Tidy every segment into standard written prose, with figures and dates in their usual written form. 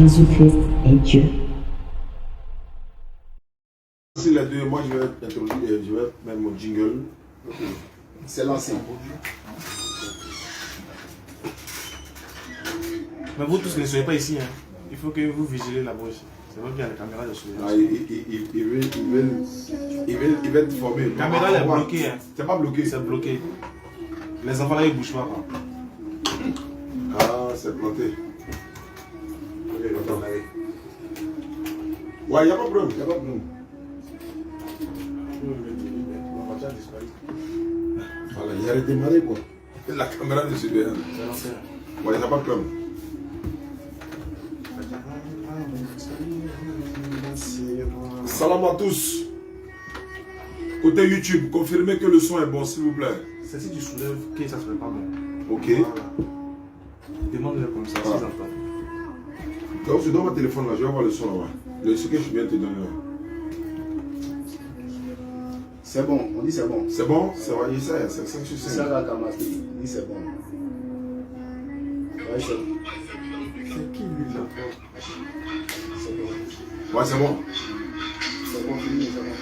Jésus-Christ est Dieu. Si les deux, moi je vais introduire, je vais mettre mon jingle. C'est lancé. Mais vous tous ne soyez pas ici. Hein. Il faut que vous vigilez là-bas aussi. C'est vrai qu'il y a les caméras de surveillance. Il va être formé. La caméra elle est bloquée. Hein. C'est pas bloqué. C'est bloqué. Les enfants là ils bougent pas. Quoi. Ah, c'est planté. Ok, attends. Ouais, il n'y a pas de problème. Il n'y a pas de problème. Voilà, il a redémarré quoi. La caméra de surveillance. Ouais, il n'y a pas de problème. Salam à tous. Côté YouTube, confirmez que le son est bon, s'il vous plaît. C'est si tu soulèves que ça ne serait pas bon. Ok. Voilà. Demande-le comme ça, Ah. s'ils entendent. Donc, je donne mon téléphone là, je vais voir le son là-bas. Ce que je viens de te donner là. C'est bon, on dit c'est bon. C'est bon? C'est vrai, il sait, c'est 5 sur C'est 5. ça la caméra, il dit c'est bon. Ouais, c'est bon. C'est qui lui là? C'est bon. Ouais, c'est bon. C'est bon, fini, c'est bon.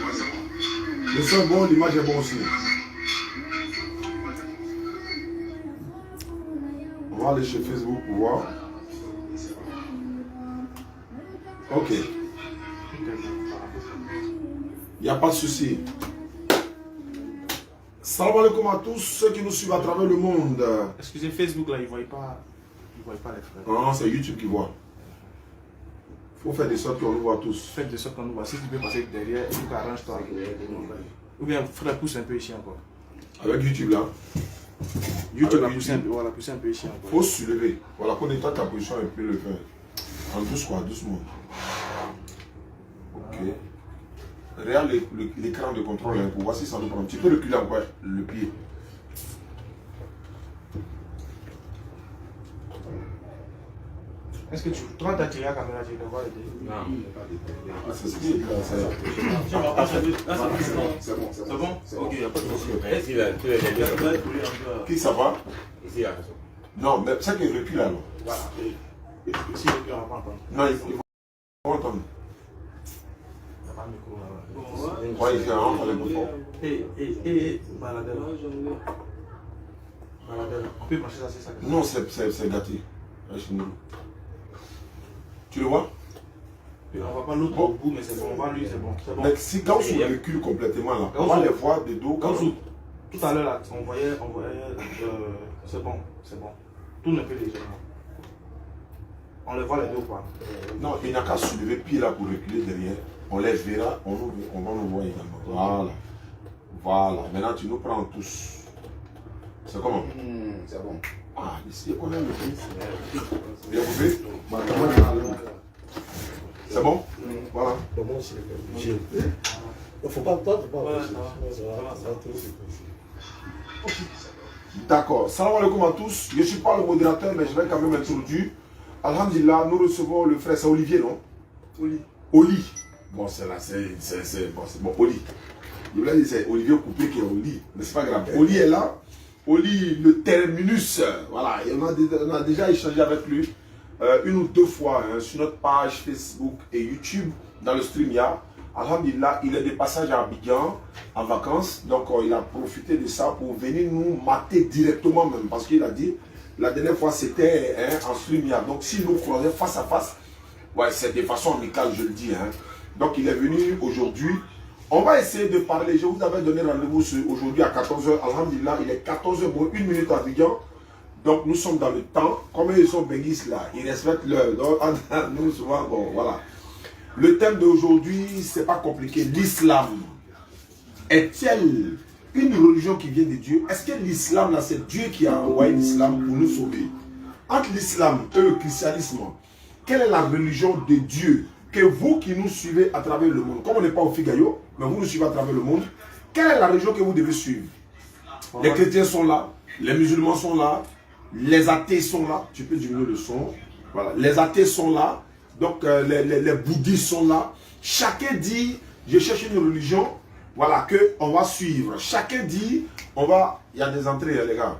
Le son est bon, l'image est bon aussi. On va aller chez Facebook pour voir. Ok. Il n'y a pas de souci. Salam alaikum à tous ceux qui nous suivent à travers le monde. Excusez, Facebook là, ils ne voient pas les frères. Non, c'est YouTube qui voit. Il faut faire des sortes qu'on nous voit tous. Faites de sorte qu'on nous voit. Si tu peux passer derrière, il faut que arrange-toi. Ou bien frère pousse un peu ici encore. Avec YouTube là, YouTube Avec a poussé un peu, voilà, poussé un peu ici il encore. faut se lever. Voilà, connais-toi ta position et puis le faire. En douce quoi, doucement. Ok. Regarde l'écran de contrôle hein, pour voir si ça nous prend. Tu peux reculer encore le pied. Est-ce que toi t'as tiré la caméra, tu le vois les Ah, c'est ce qui est là. C'est bon, C'est bon? Ok, il n'y a pas de souci. Qui ça va? Ici, là. Non, mais c'est qu'il recule alors. Voilà. Si le cœur n'a pas entendu. Non, il faut entendre. Il n'y a pas de micro là. Ouais, il fait un, fallait plus fort. Baladelle. Baladelle. On peut marcher ça, c'est ça. Non, c'est gâté. Ouais, chez nous. Tu le vois? On ne voit pas l'autre au bout, mais c'est bon. On voit lui, c'est bon. C'est bon. Mais si quand on recule complètement là, on va les voir de dos. Quand tout à l'heure là, on voyait c'est bon, c'est bon. Tout ne peut légèrement. On les voit les deux quoi. Non, il n'a qu'à soulever pied là pour reculer derrière. On les verra, on va nous voir également. Voilà. Voilà. Maintenant, tu nous prends tous. C'est comment? C'est bon. Ah, ici, on a le prix. Bien coupé? C'est bon? Voilà. Il ne faut pas attendre. D'accord. Salam alaikum à tous. Je ne suis pas le modérateur, mais je vais quand même introduire. Alhamdulillah, nous recevons le frère, c'est Olivier, non? Oli. Oli. Bon, c'est là, c'est bon, Oli. Je voulais dire, c'est Olivier Coupé qui est Oli, mais c'est pas grave. Oli est là. Oli, le terminus. Voilà, et on a déjà échangé avec lui une ou deux fois hein, sur notre page Facebook et YouTube dans le StreamYard. Alhamdulillah, il est de passage à Abidjan en vacances, donc il a profité de ça pour venir nous mater directement même, parce qu'il a dit, la dernière fois c'était hein, en StreamYard, donc s'il nous croisait face à face, ouais, c'est de façon amicale, je le dis. Hein. Donc il est venu aujourd'hui. On va essayer de parler. Je vous avais donné rendez-vous aujourd'hui à 14h. Alhamdulillah, il est 14h, bon, 1 minute à Abidjan. Donc nous sommes dans le temps. Comme ils sont béguistes là, ils respectent l'heure. Donc nous souvent, bon, voilà. Le thème d'aujourd'hui, c'est pas compliqué. L'islam est-elle une religion qui vient de Dieu? Est-ce que l'islam là, c'est Dieu qui a envoyé l'islam pour nous sauver? Entre l'islam et le christianisme, quelle est la religion de Dieu que vous qui nous suivez à travers le monde, comme on n'est pas au Figayo, mais vous nous suivez à travers le monde, quelle est la religion que vous devez suivre? Les chrétiens sont là, les musulmans sont là, les athées sont là, tu peux diminuer le son, voilà, les athées sont là, donc les bouddhistes sont là, chacun dit, je cherche une religion, voilà, qu'on va suivre, chacun dit, on va, il y a des entrées les gars,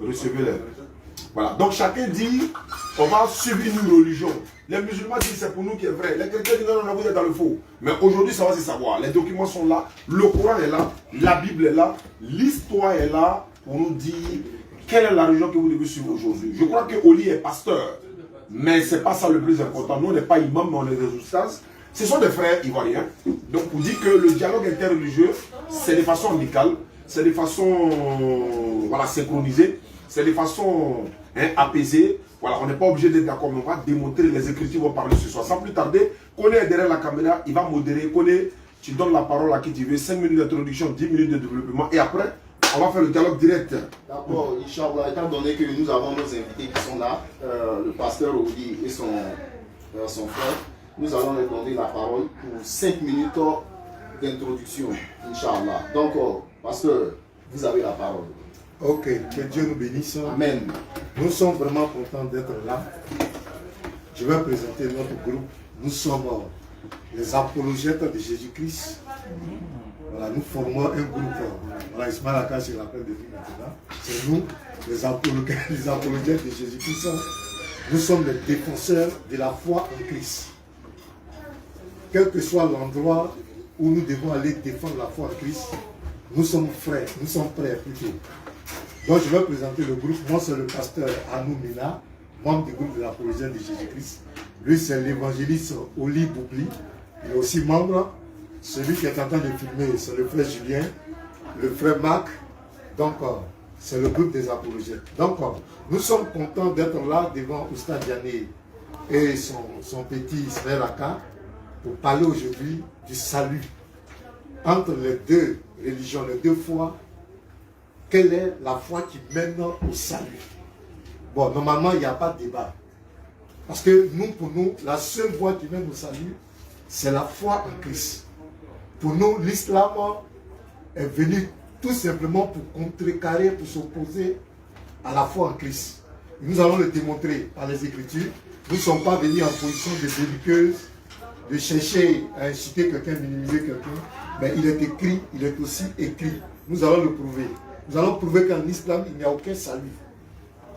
recevez-les, Voilà, donc chacun dit, on va suivre une religion. Les musulmans disent c'est pour nous qui est vrai. Les chrétiens disent non, vous êtes dans le faux. Mais aujourd'hui, ça va se savoir. Les documents sont là, le Coran est là, la Bible est là, l'histoire est là pour nous dire quelle est la religion que vous devez suivre aujourd'hui. Je crois que Oli est pasteur, mais ce n'est pas ça le plus important. Nous, on n'est pas imam, mais on est des ustaz. Ce sont des frères ivoiriens. Donc, on dit que le dialogue interreligieux, c'est de façon amicale, c'est de façon voilà, synchronisée, c'est de façon apaisée. Voilà, on n'est pas obligé d'être d'accord, mais on va démontrer, les écritures vont parler ce soir. Sans plus tarder, Koné est derrière la caméra, il va modérer. Koné, tu donnes la parole à qui tu veux, 5 minutes d'introduction, 10 minutes de développement, et après, on va faire le dialogue direct. D'accord, Inch'Allah, étant donné que nous avons nos invités qui sont là, le pasteur Oli et son frère, nous allons leur donner la parole pour 5 minutes d'introduction, Inch'Allah. Donc, pasteur, vous avez la parole. Ok, que Dieu nous bénisse. Amen. Nous sommes vraiment contents d'être là. Je vais présenter notre groupe. Nous sommes les apologètes de Jésus-Christ. Voilà, nous formons un groupe. Voilà, Ismaël Akash se rappelle depuis maintenant. C'est nous, les apologètes de Jésus-Christ. Nous sommes les défenseurs de la foi en Christ. Quel que soit l'endroit où nous devons aller défendre la foi en Christ, nous sommes frères, nous sommes prêts plutôt. Donc je vais présenter le groupe. Moi c'est le pasteur Anou Mina, membre du groupe de l'apologète de Jésus-Christ. Lui c'est l'évangéliste Oli Boubli. Il est aussi membre. Celui qui est en train de filmer, c'est le frère Julien, le frère Marc. Donc c'est le groupe des apologètes. Donc nous sommes contents d'être là devant Oustad Diané et son petit Ismaël Aka pour parler aujourd'hui du salut entre les deux religions, les deux foi. Quelle est la foi qui mène au salut? Bon, normalement, il n'y a pas de débat. Parce que nous, pour nous, la seule voie qui mène au salut, c'est la foi en Christ. Pour nous, l'islam est venu tout simplement pour contrecarrer, pour s'opposer à la foi en Christ. Nous allons le démontrer par les Écritures. Nous ne sommes pas venus en position de belliqueuse, de chercher à inciter quelqu'un, minimiser quelqu'un. Mais il est écrit, il est aussi écrit. Nous allons le prouver. Nous allons prouver qu'en islam, il n'y a aucun salut.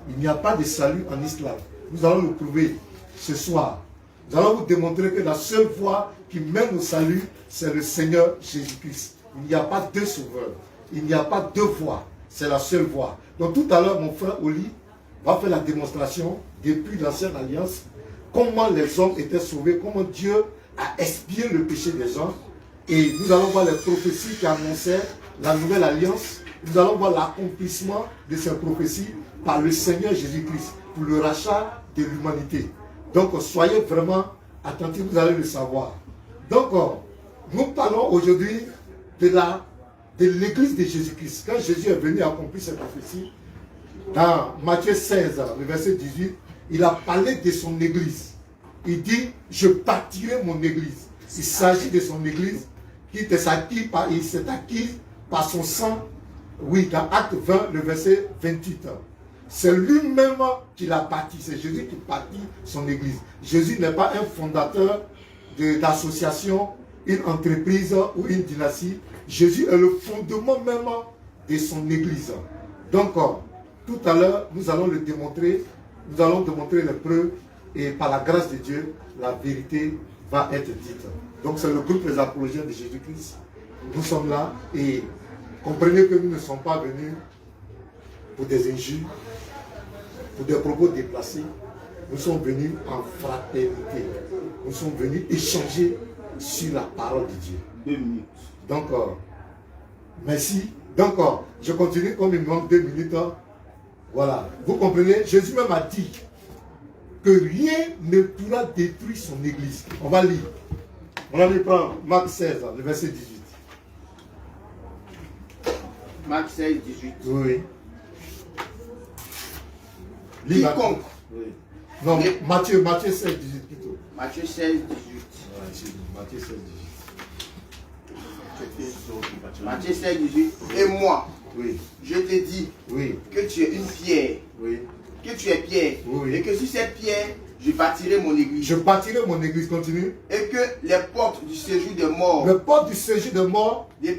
Il n'y a pas de salut en islam. Nous allons le prouver ce soir. Nous allons vous démontrer que la seule voie qui mène au salut, c'est le Seigneur Jésus-Christ. Il n'y a pas deux sauveurs. Il n'y a pas deux voies. C'est la seule voie. Donc tout à l'heure, mon frère Oli va faire la démonstration depuis l'Ancienne Alliance, comment les hommes étaient sauvés, comment Dieu a expié le péché des gens. Et nous allons voir les prophéties qui annonçaient la nouvelle alliance. Nous allons voir l'accomplissement de ces prophéties par le Seigneur Jésus-Christ pour le rachat de l'humanité. Donc soyez vraiment attentifs, vous allez le savoir. Donc nous parlons aujourd'hui de l'église de Jésus-Christ. Quand Jésus est venu accomplir cette prophétie, dans Matthieu 16, le verset 18, il a parlé de son église. Il dit, je bâtirai mon église. Il s'agit de son église qui s'est acquise par son sang. Oui, dans Acte 20, le verset 28. C'est lui-même qui l'a bâti. C'est Jésus qui bâtit son église. Jésus n'est pas un fondateur d'association, une entreprise ou une dynastie. Jésus est le fondement même de son église. Donc, tout à l'heure, nous allons le démontrer. Nous allons démontrer les preuves. Et par la grâce de Dieu, la vérité va être dite. Donc, c'est le groupe des apologètes de Jésus-Christ. Nous sommes là et comprenez que nous ne sommes pas venus pour des injures, pour des propos déplacés. Nous sommes venus en fraternité. Nous sommes venus échanger sur la parole de Dieu. 2 minutes. Donc, merci. Donc, je continue comme il me manque 2 minutes. Voilà. Vous comprenez? Jésus même a dit que rien ne pourra détruire son église. On va lire. On va aller prendre Marc 16, le verset 18. Marc 16, 18. Oui. Quiconque. Oui. Non, Matthieu 16, 18 plutôt. Matthieu 16, 18. Matthieu 16, 18. Matthieu 16, 18. Et moi, Oui. je te dis Oui. que tu es une pierre. Oui. Que tu es pierre. Oui. Et que sur cette pierre, je bâtirai mon église. Je bâtirai mon église, continue. Et que les portes du séjour des morts Le porte du séjour de mort ne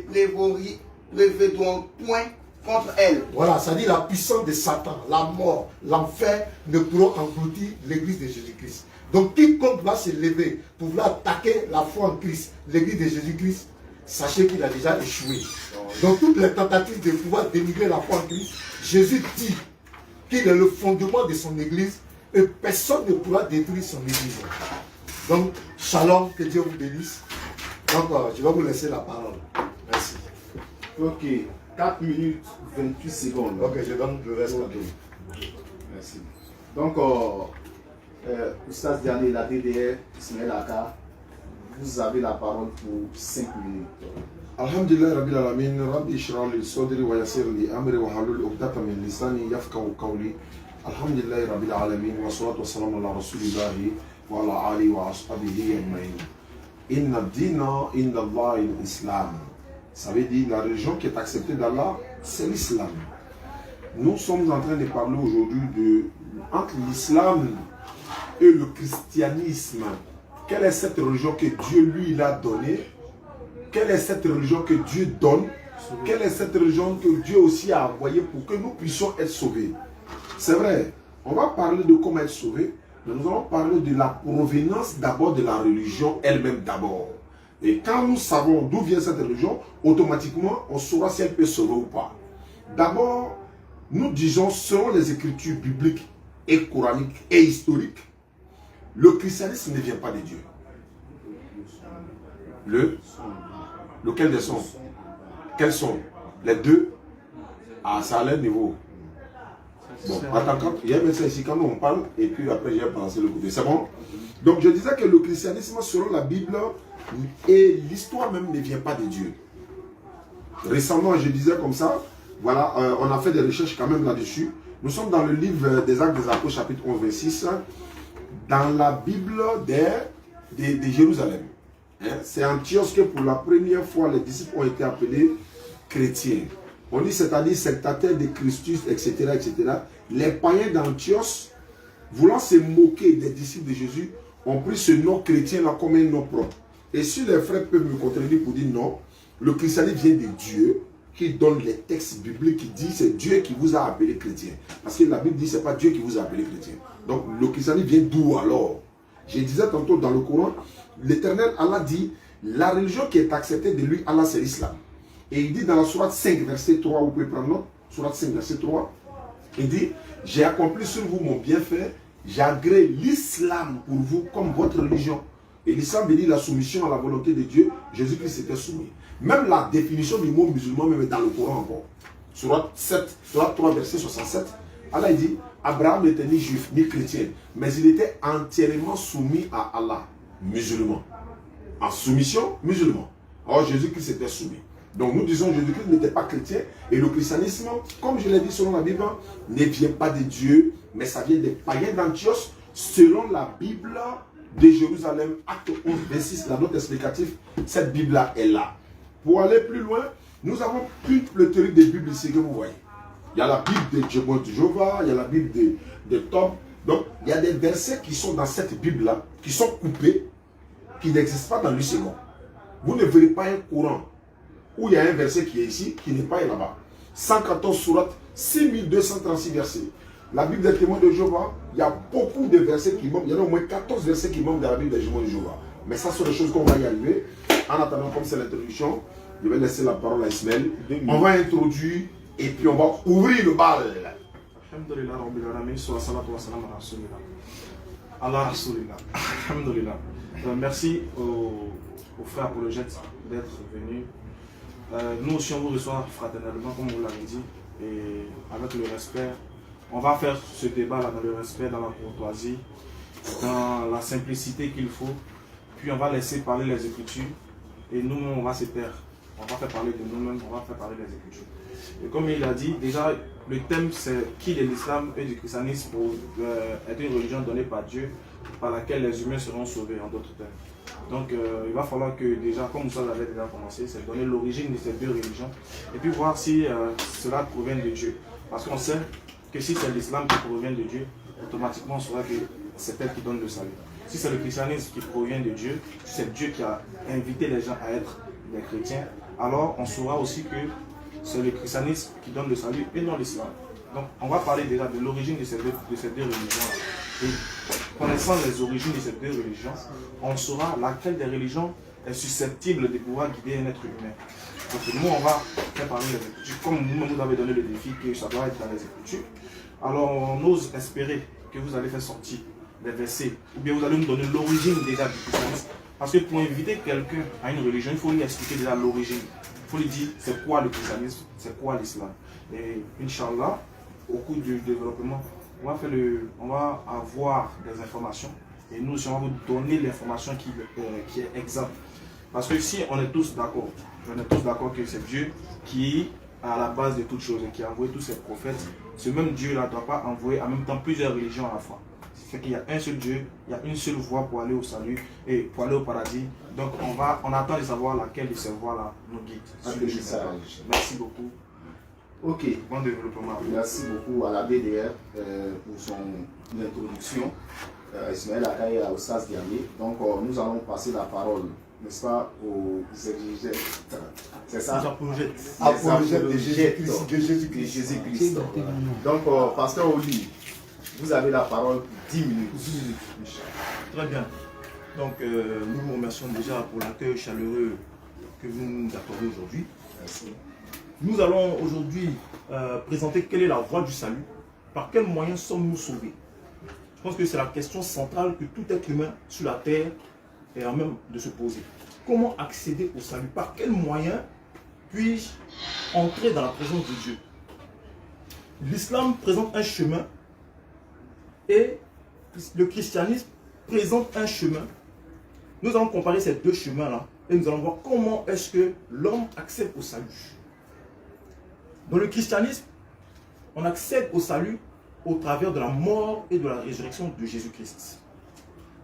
prévaudront point contre elle. Voilà, ça dit la puissance de Satan, la mort, l'enfer ne pourront engloutir l'église de Jésus-Christ. Donc quiconque va se lever pour vouloir attaquer la foi en Christ, l'église de Jésus-Christ, sachez qu'il a déjà échoué. Donc toutes les tentatives de pouvoir dénigrer la foi en Christ, Jésus dit qu'il est le fondement de son église et personne ne pourra détruire son église. Donc, shalom, que Dieu vous bénisse. Donc, je vais vous laisser la parole. Merci. Ok, 4 minutes 28 secondes. Ok, je donne le reste. Ok. Merci. Donc, Oustaz Diané, la DDR, Ismaël Aka, vous avez la parole pour 5 minutes. Alhamdulillah Rabbil Alamin, Rabbi Ishrah li Sodri wa Yasir li Amri wa Halul Uqdata min Lisani Yafqahu Qawli. Alhamdulillah Rabbil Alamin, wa salatu wa salam ala Rasulillahi wa ala Ali wa ashabihi ajma'in. Inna dina inda Allah l'Islam. Ça veut dire la religion qui est acceptée d'Allah, c'est l'Islam. Nous sommes en train de parler aujourd'hui entre l'Islam et le christianisme. Quelle est cette religion que Dieu lui il a donnée? Quelle est cette religion que Dieu donne? Quelle est cette religion que Dieu aussi a envoyée pour que nous puissions être sauvés? C'est vrai, on va parler de comment être sauvés, mais nous allons parler de la provenance d'abord de la religion elle-même d'abord. Et quand nous savons d'où vient cette religion, automatiquement, on saura si elle peut sauver ou pas. D'abord, nous disons, selon les écritures bibliques et coraniques et historiques, le christianisme ne vient pas de Dieu. Lequel des sons? Quels sont? Les deux? Ah, ça a l'air niveau. Bon, attends, il y a un verset ici, quand on parle, et puis après, j'ai pensé le côté. C'est bon? Donc, je disais que le christianisme, selon la Bible, et l'histoire même ne vient pas de Dieu. Récemment, je disais comme ça, voilà, on a fait des recherches quand même là-dessus. Nous sommes dans le livre des Actes des Apôtres, chapitre 11, 26, dans la Bible de Jérusalem. Hein? C'est Antioche que pour la première fois, les disciples ont été appelés chrétiens. On dit, c'est-à-dire sectataires de Christus, etc., etc. Les païens d'Antioche, voulant se moquer des disciples de Jésus, ont pris ce nom chrétien-là comme un nom propre. Et si les frères peuvent me contredire pour dire non, le christianisme vient de Dieu, qui donne les textes bibliques, qui dit c'est Dieu qui vous a appelé chrétien. Parce que la Bible dit c'est pas Dieu qui vous a appelé chrétien. Donc le christianisme vient d'où alors? Je disais tantôt dans le Coran, l'Éternel Allah dit, la religion qui est acceptée de lui, Allah, c'est l'islam. Et il dit dans la sourate 5, verset 3, vous pouvez prendre note, sourate 5, verset 3, il dit, j'ai accompli sur vous mon bienfait, j'ai agréé l'islam pour vous comme votre religion. Et l'islam veut dire la soumission à la volonté de Dieu. Jésus-Christ était soumis. Même la définition du mot musulman, même dans le Coran encore. Sourate 3, verset 67, Allah dit, Abraham n'était ni juif, ni chrétien, mais il était entièrement soumis à Allah, musulman. En soumission, musulman. Alors Jésus-Christ était soumis. Donc nous disons Jésus-Christ n'était pas chrétien et le christianisme, comme je l'ai dit selon la Bible, ne vient pas de Dieu, mais ça vient des païens d'Antioche selon la Bible de Jérusalem, acte 11, 26, la note explicative, cette Bible-là est là. Pour aller plus loin, nous avons une pléthorique de Bibles ici que vous voyez. Il y a la Bible de Jéhovah, il y a la Bible de Tom. Donc, il y a des versets qui sont dans cette Bible-là, qui sont coupés, qui n'existent pas dans le second. Vous ne verrez pas un Coran où il y a un verset qui est ici, qui n'est pas là-bas. 114 sourates, 6236 versets. La Bible des témoins de Jéhovah, il y a beaucoup de versets qui manquent. Il y en a au moins 14 versets qui manquent dans la Bible des témoins de Jéhovah. Mais ça, sont des choses qu'on va y arriver. En attendant, comme c'est l'introduction, je vais laisser la parole à Ismaël. On va introduire et puis on va ouvrir le bal. Alhamdulillah, Rabbil Alamin, wa salatu wa salam ala Rasulillah. Allah Rasulillah. Alhamdulillah. Merci aux frères apologètes d'être venus. Nous aussi, on vous reçoit fraternellement, comme vous l'avez dit, et avec le respect. On va faire ce débat-là dans le respect, dans la courtoisie, dans la simplicité qu'il faut. Puis on va laisser parler les Écritures et nous-mêmes, on va se taire. On va faire parler de nous-mêmes, on va faire parler des Écritures. Et comme il a dit, déjà, le thème c'est qui de l'islam et du christianisme pour être une religion donnée par Dieu, par laquelle les humains seront sauvés, en d'autres termes. Donc il va falloir que déjà, comme ça avait déjà commencé, c'est donner l'origine de ces deux religions et puis voir si cela provient de Dieu. Parce qu'on sait que si c'est l'islam qui provient de Dieu, automatiquement on saura que c'est elle qui donne le salut. Si c'est le christianisme qui provient de Dieu, si c'est Dieu qui a invité les gens à être des chrétiens, alors on saura aussi que c'est le christianisme qui donne le salut et non l'islam. Donc, on va parler déjà de l'origine de ces deux religions-là. Et connaissant les origines de ces deux religions, on saura laquelle des religions est susceptible de pouvoir guider un être humain. Donc, nous, on va faire parmi les Écritures. Comme vous-même, vous avez donné le défi que ça doit être dans les Écritures. Alors, on ose espérer que vous allez faire sortir des versets, ou bien vous allez nous donner l'origine déjà du christianisme. Parce que pour inviter quelqu'un à une religion, il faut lui expliquer déjà l'origine. Il faut lui dire c'est quoi le christianisme, c'est quoi l'islam. Et Inch'Allah, au cours du développement, on va avoir des informations et nous on va vous donner l'information qui est exacte. Parce que si on est tous d'accord que c'est Dieu qui est à la base de toutes choses et qui a envoyé tous ses prophètes, ce même Dieu-là ne doit pas envoyer en même temps plusieurs religions à la fois. C'est qu'il y a un seul Dieu, il y a une seule voie pour aller au salut et pour aller au paradis. Donc on attend de savoir laquelle de ces voies-là nous guide. Merci beaucoup. Ok. Bon développement. Merci beaucoup à la BDR pour son introduction. Ismaël Akaye et Ossas Diamé. Donc nous allons passer la parole, n'est-ce pas, aux exégètes. C'est ça? Apologètes de Jésus-Christ. Donc, pasteur Oli, vous avez la parole pour 10 minutes. Très bien. Donc, nous vous remercions déjà pour l'accueil chaleureux que vous nous accordez aujourd'hui. Merci. Nous allons aujourd'hui présenter quelle est la voie du salut. Par quels moyens sommes-nous sauvés? Je pense que c'est la question centrale que tout être humain sur la terre est en même de se poser. Comment accéder au salut? Par quels moyens puis-je entrer dans la présence de Dieu? L'islam présente un chemin et le christianisme présente un chemin. Nous allons comparer ces deux chemins-là et nous allons voir comment est-ce que l'homme accède au salut. Dans le christianisme, on accède au salut au travers de la mort et de la résurrection de Jésus-Christ.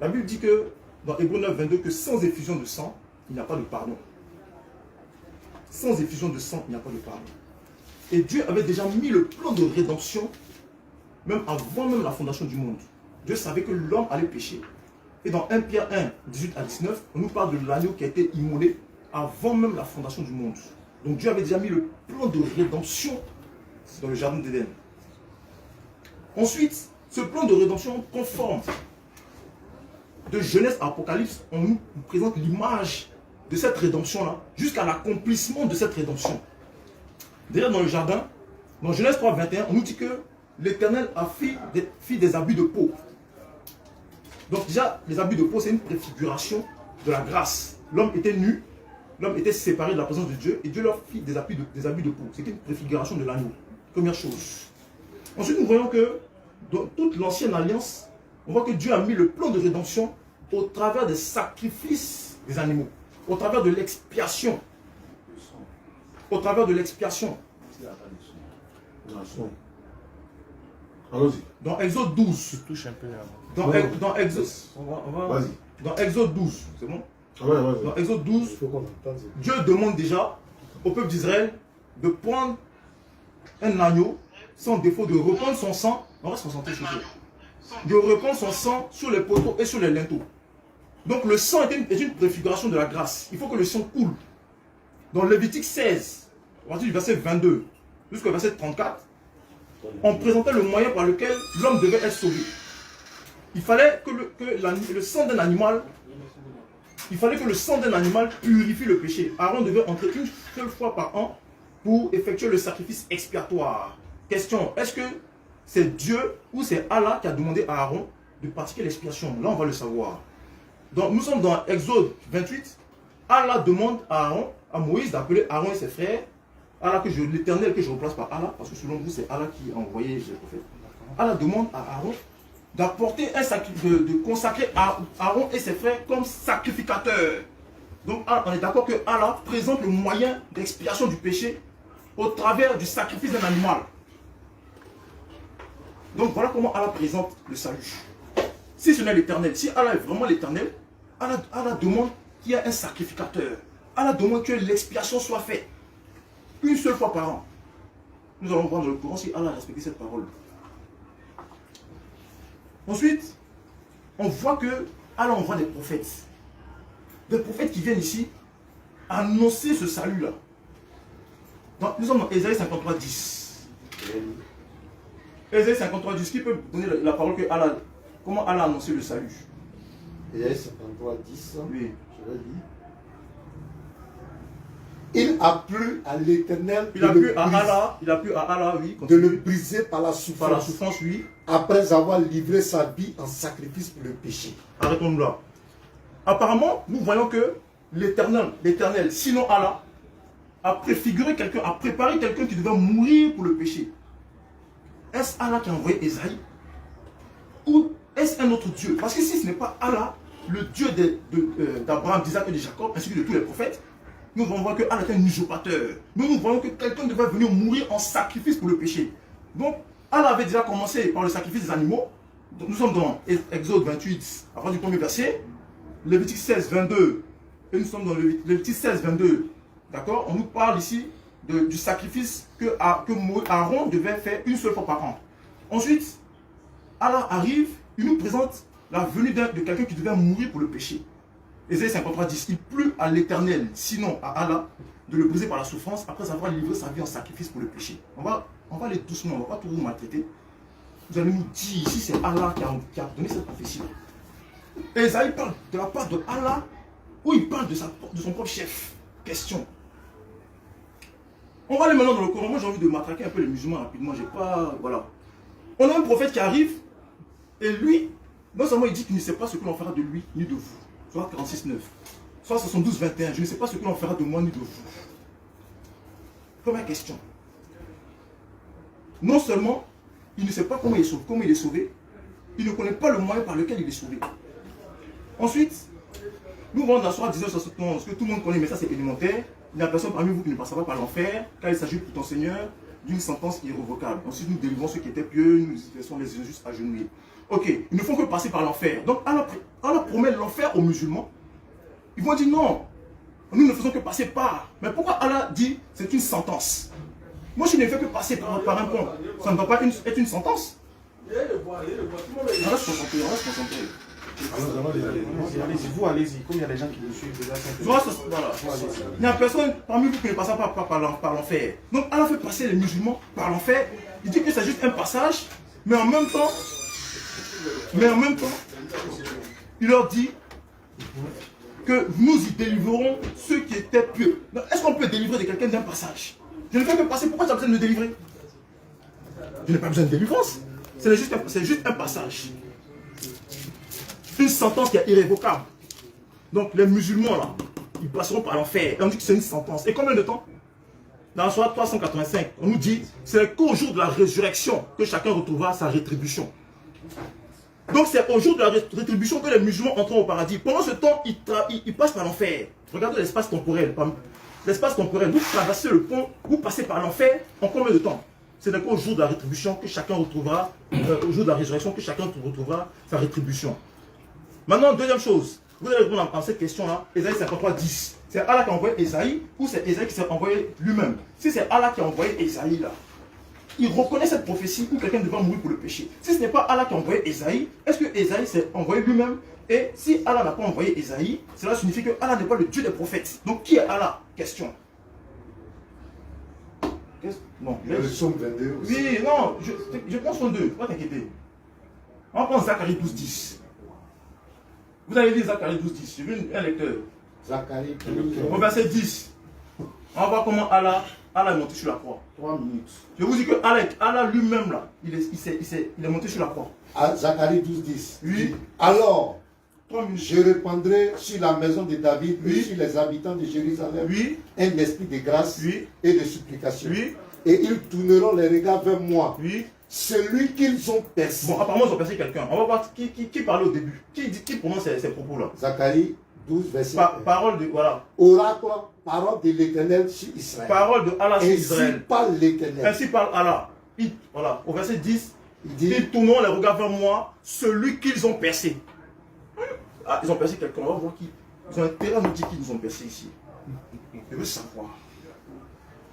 La Bible dit que dans Hébreux 9, 22, que sans effusion de sang, il n'y a pas de pardon. Sans effusion de sang, il n'y a pas de pardon. Et Dieu avait déjà mis le plan de rédemption, même avant même la fondation du monde. Dieu savait que l'homme allait pécher. Et dans 1 Pierre 1, 18 à 19, on nous parle de l'agneau qui a été immolé avant même la fondation du monde. Donc Dieu avait déjà mis le plan de rédemption dans le jardin d'Éden. Ensuite, ce plan de rédemption conforme de Genèse à Apocalypse, on nous présente l'image de cette rédemption-là, jusqu'à l'accomplissement de cette rédemption. Déjà dans le jardin, dans Genèse 3, 21, on nous dit que l'Éternel a fait des habits de peau. Donc déjà, les habits de peau, c'est une préfiguration de la grâce. L'homme était nu, l'homme était séparé de la présence de Dieu, et Dieu leur fit des habits de peau. C'était une préfiguration de l'agneau. Première chose. Ensuite, nous voyons que dans toute l'ancienne alliance, on voit que Dieu a mis le plan de rédemption au travers des sacrifices des animaux, au travers de l'expiation. Au travers de l'expiation. Allons-y. Dans Exode 12. Touche un peu. Dans Exode, dans Exode 12, c'est bon? Dans Exode 12, Dieu demande déjà au peuple d'Israël de prendre un agneau sans défaut, de reprendre son sang. On va se concentrer sur ça. De reprendre son sang sur les poteaux et sur les linteaux. Donc le sang est une préfiguration de la grâce. Il faut que le sang coule. Dans Lévitique 16, à partir du verset 22 jusqu'au verset 34, on présentait le moyen par lequel l'homme devait être sauvé. Il fallait que le sang d'un animal, purifie le péché. Aaron devait entrer une seule fois par an pour effectuer le sacrifice expiatoire. Question, est-ce que c'est Dieu ou c'est Allah qui a demandé à Aaron de pratiquer l'expiation? Là, on va le savoir. Donc, nous sommes dans Exode 28. Allah demande à Moïse d'appeler Aaron et ses frères. L'Éternel que je remplace par Allah, parce que selon vous, c'est Allah qui a envoyé les prophètes. Allah demande à Aaron d'apporter de consacrer Aaron et ses frères comme sacrificateurs. Donc, on est d'accord que Allah présente le moyen d'expiation du péché au travers du sacrifice d'un animal. Donc, voilà comment Allah présente le salut. Si ce n'est l'Éternel, si Allah est vraiment l'Éternel, Allah demande qu'il y ait un sacrificateur. Allah demande que l'expiation soit faite une seule fois par an. Nous allons voir dans le Coran si Allah a respecté cette parole. Ensuite, on voit que Allah envoie des prophètes. Des prophètes qui viennent ici annoncer ce salut-là. Nous sommes dans Ésaïe 53, 10. Ésaïe 53, 10. Qui peut donner la parole que Allah, comment Allah a annoncé le salut? Ésaïe 53, 10. Oui. Je l'ai dit. Il a plu à l'Éternel Il a plu à Allah, oui, de le continue. briser par la souffrance, Par la souffrance, oui. après avoir livré sa vie en sacrifice pour le péché. Arrêtons-nous là. Apparemment, nous voyons que l'Éternel, sinon Allah, a préfiguré quelqu'un, a préparé quelqu'un qui devait mourir pour le péché. Est-ce Allah qui a envoyé Esaïe? Ou est-ce un autre Dieu? Parce que si ce n'est pas Allah, le Dieu d'Abraham, d'Isaac et de Jacob, ainsi que de tous les prophètes, nous allons voir que Allah est un usurpateur. Nous voyons que quelqu'un devait venir mourir en sacrifice pour le péché. Donc, Allah avait déjà commencé par le sacrifice des animaux. Donc, nous sommes dans Exode 28, avant du premier verset. Lévitique 16, 22. Et nous sommes dans Lévitique 16, 22. D'accord? On nous parle ici du sacrifice que Aaron devait faire une seule fois par an. Ensuite, Allah arrive, il nous présente la venue de quelqu'un qui devait mourir pour le péché. Ésaïe 53, 10. Il plut à l'Éternel, sinon à Allah, de le briser par la souffrance après avoir livré sa vie en sacrifice pour le péché. On va aller doucement, on ne va pas tout vous maltraiter. Vous allez nous dire ici c'est Allah qui a donné cette prophétie. Ésaïe parle de la part de Allah, où il parle de son propre chef. Question. On va aller maintenant dans le Coran. Moi j'ai envie de matraquer un peu les musulmans rapidement. J'ai pas. Voilà. On a un prophète qui arrive, et lui, non seulement il dit qu'il ne sait pas ce que l'on fera de lui, ni de vous. Soit 46, 9. Soit 72, 21. Je ne sais pas ce que l'on fera de moi ni de vous. Première question. Non seulement il ne sait pas comment il est sauvé, il ne connaît pas le moyen par lequel il est sauvé. Ensuite, nous voyons dans la Sourate 1971, que tout le monde connaît, mais ça c'est élémentaire. Il n'y a personne parmi vous qui ne passera pas par l'enfer, car il s'agit pour ton Seigneur d'une sentence irrévocable. Ensuite, nous délivrons ceux qui étaient pieux, nous laissons les injustes agenouillés. Ok, ils ne font que passer par l'enfer. Donc Allah promet l'enfer aux musulmans. Ils vont dire non, nous ne faisons que passer par. Mais pourquoi Allah dit c'est une sentence? Moi je ne fais que passer par un pont. Ça ne va pas être une sentence. On va se concentrer, on va se concentrer. Allez-y, vous allez-y, comme il y a des gens qui vous suivent déjà. Voilà. Il n'y a personne parmi vous qui ne passera pas par l'enfer. Donc Allah fait passer les musulmans par l'enfer. Il dit que c'est juste un passage, mais en même temps, il leur dit que nous y délivrerons ceux qui étaient pieux. Est-ce qu'on peut délivrer de quelqu'un d'un passage? Je ne fais que passer, pourquoi tu as besoin de me délivrer? Je n'ai pas besoin de délivrance. C'est juste un passage. Une sentence qui est irrévocable. Donc les musulmans là, ils passeront par l'enfer. Et on dit que c'est une sentence. Et combien de temps? Dans la Sourate 385, on nous dit c'est qu'au jour de la résurrection que chacun retrouvera sa rétribution. Donc c'est au jour de la rétribution que les musulmans entreront au paradis. Pendant ce temps, ils passent par l'enfer. Regardez l'espace temporel. L'espace temporel, vous traversez le pont, vous passez par l'enfer en combien de temps? C'est qu'au jour de la rétribution que chacun retrouvera, au jour de la résurrection que chacun retrouvera sa rétribution. Maintenant, deuxième chose, vous allez répondre à cette question-là, Ésaïe 53, 10. C'est Allah qui a envoyé Ésaïe ou c'est Ésaïe qui s'est envoyé lui-même? Si c'est Allah qui a envoyé Ésaïe là, il reconnaît cette prophétie où quelqu'un devait mourir pour le péché. Si ce n'est pas Allah qui a envoyé Ésaïe, est-ce que Ésaïe s'est envoyé lui-même? Et si Allah n'a pas envoyé Ésaïe, cela signifie que Allah n'est pas le Dieu des prophètes. Donc qui est Allah? Question. Non, Le psaume 22 aussi. oui, non, je prends son 2, ne pas t'inquiéter. On va prendre Zacharie 12, 10. Vous avez dit Zacharie 12, 10. J'ai vu un lecteur. Zacharie Au verset 10. On va voir comment Allah est monté sur la croix. 3 minutes. Je vous dis que Allah lui-même là, il est monté sur la croix. À Zacharie 12, 10. Oui. Alors, 3 minutes. je répandrai sur la maison de David Oui. et sur les habitants de Jérusalem Oui. un esprit de grâce Oui. et de supplication. Oui. Et ils tourneront les regards vers moi. Oui. Celui qu'ils ont percé. Bon, apparemment, ils ont percé quelqu'un. On va voir qui parlait au début. Qui prononce ces propos-là? Zacharie 12, verset 1. Parole de. Voilà. Oracle, parole de l'Éternel sur Israël. Parole de Allah sur Ainsi Israël. parle l'Éternel. Ainsi parle Allah. Voilà. Au verset 10. Il dit, Ils tourneront les regards vers moi, celui qu'ils ont percé. Ah, ils ont percé quelqu'un. On va voir qui. Ils ont intérêt à nous dire qu'ils nous ont percé ici. Je veux savoir.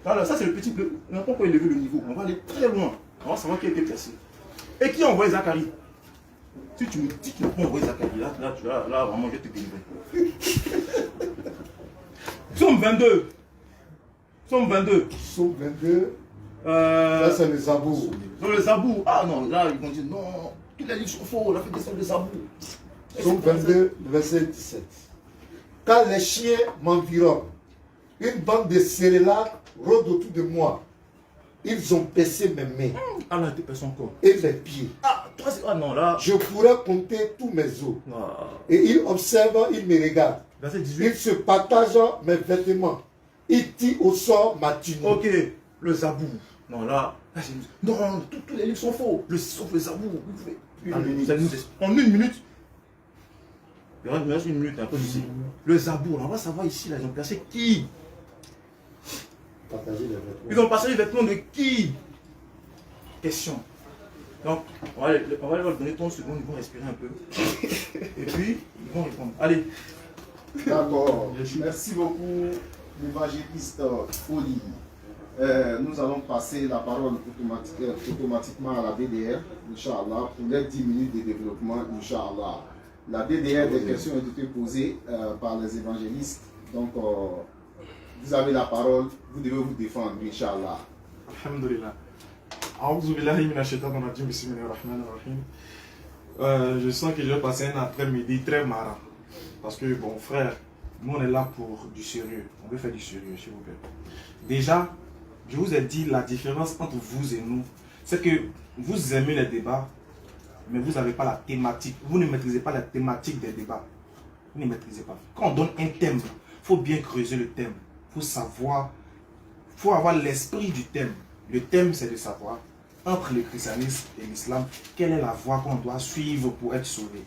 Alors, ça, c'est le petit bleu. On n'a pas encore élevé le niveau. On va aller très loin. On va savoir qui a été percé. Et qui a envoyé Zacharie? Si tu me dis qu'il n'a pas envoyé Zacharie, là, vraiment, je vais te délivrer. Psaume 22. Psaume 22. Psaume 22. Euh, Là, c'est le Zabour. dans le Zabour. Ah non, là, ils vont dire non, tous les livres sont faux, on a fait descendre le Zabour. Psaume 22, verset 17. Quand les chiens m'environnent, une bande de céréales rôde autour de moi. Ils ont percé mes mains Ah là, t'es personne encore. et mes pieds. Ah, toi, c'est. Ah non, là. Je pourrais compter tous mes os. Ah. Et ils observent, ils me regardent. Verset Ils 18. se partagent mes vêtements. Ils tirent au sort ma tunique. Ok, le Zabour. Non, là. Non, tous les livres sont faux. Sauf le Zabour. Vous pouvez. En une minute. Il me reste une minute un peu ici. Le Zabour, on va savoir ici, là, ils ont placé qui? Partagez les vêtements. Ils ont passé les vêtements de qui? Question. Donc, on va leur donner 30 secondes, ils vont respirer un peu. Et puis, ils vont répondre. Allez. D'accord. Merci beaucoup, l'évangéliste Oli. Nous allons passer la parole automatiquement à la DDR, Inch'Allah, pour les 10 minutes de développement, Inch'Allah. La DDR, des questions ont été posées par les évangélistes. Donc, vous avez la parole, vous devez vous défendre, Inch'Allah. Alhamdulillah. A'udhu billahi minash shaitanir rajim, bismillahir rahmanir rahim. Je sens que je vais passer un après-midi très marrant. Parce que, bon, frère, nous on est là pour du sérieux. On veut faire du sérieux, s'il vous plaît. Déjà, je vous ai dit la différence entre vous et nous. C'est que vous aimez les débats, mais vous n'avez pas la thématique. Vous ne maîtrisez pas la thématique des débats. Vous ne maîtrisez pas. Quand on donne un thème, il faut bien creuser le thème. Il faut savoir, il faut avoir l'esprit du thème. Le thème, c'est de savoir, entre le christianisme et l'islam, quelle est la voie qu'on doit suivre pour être sauvé.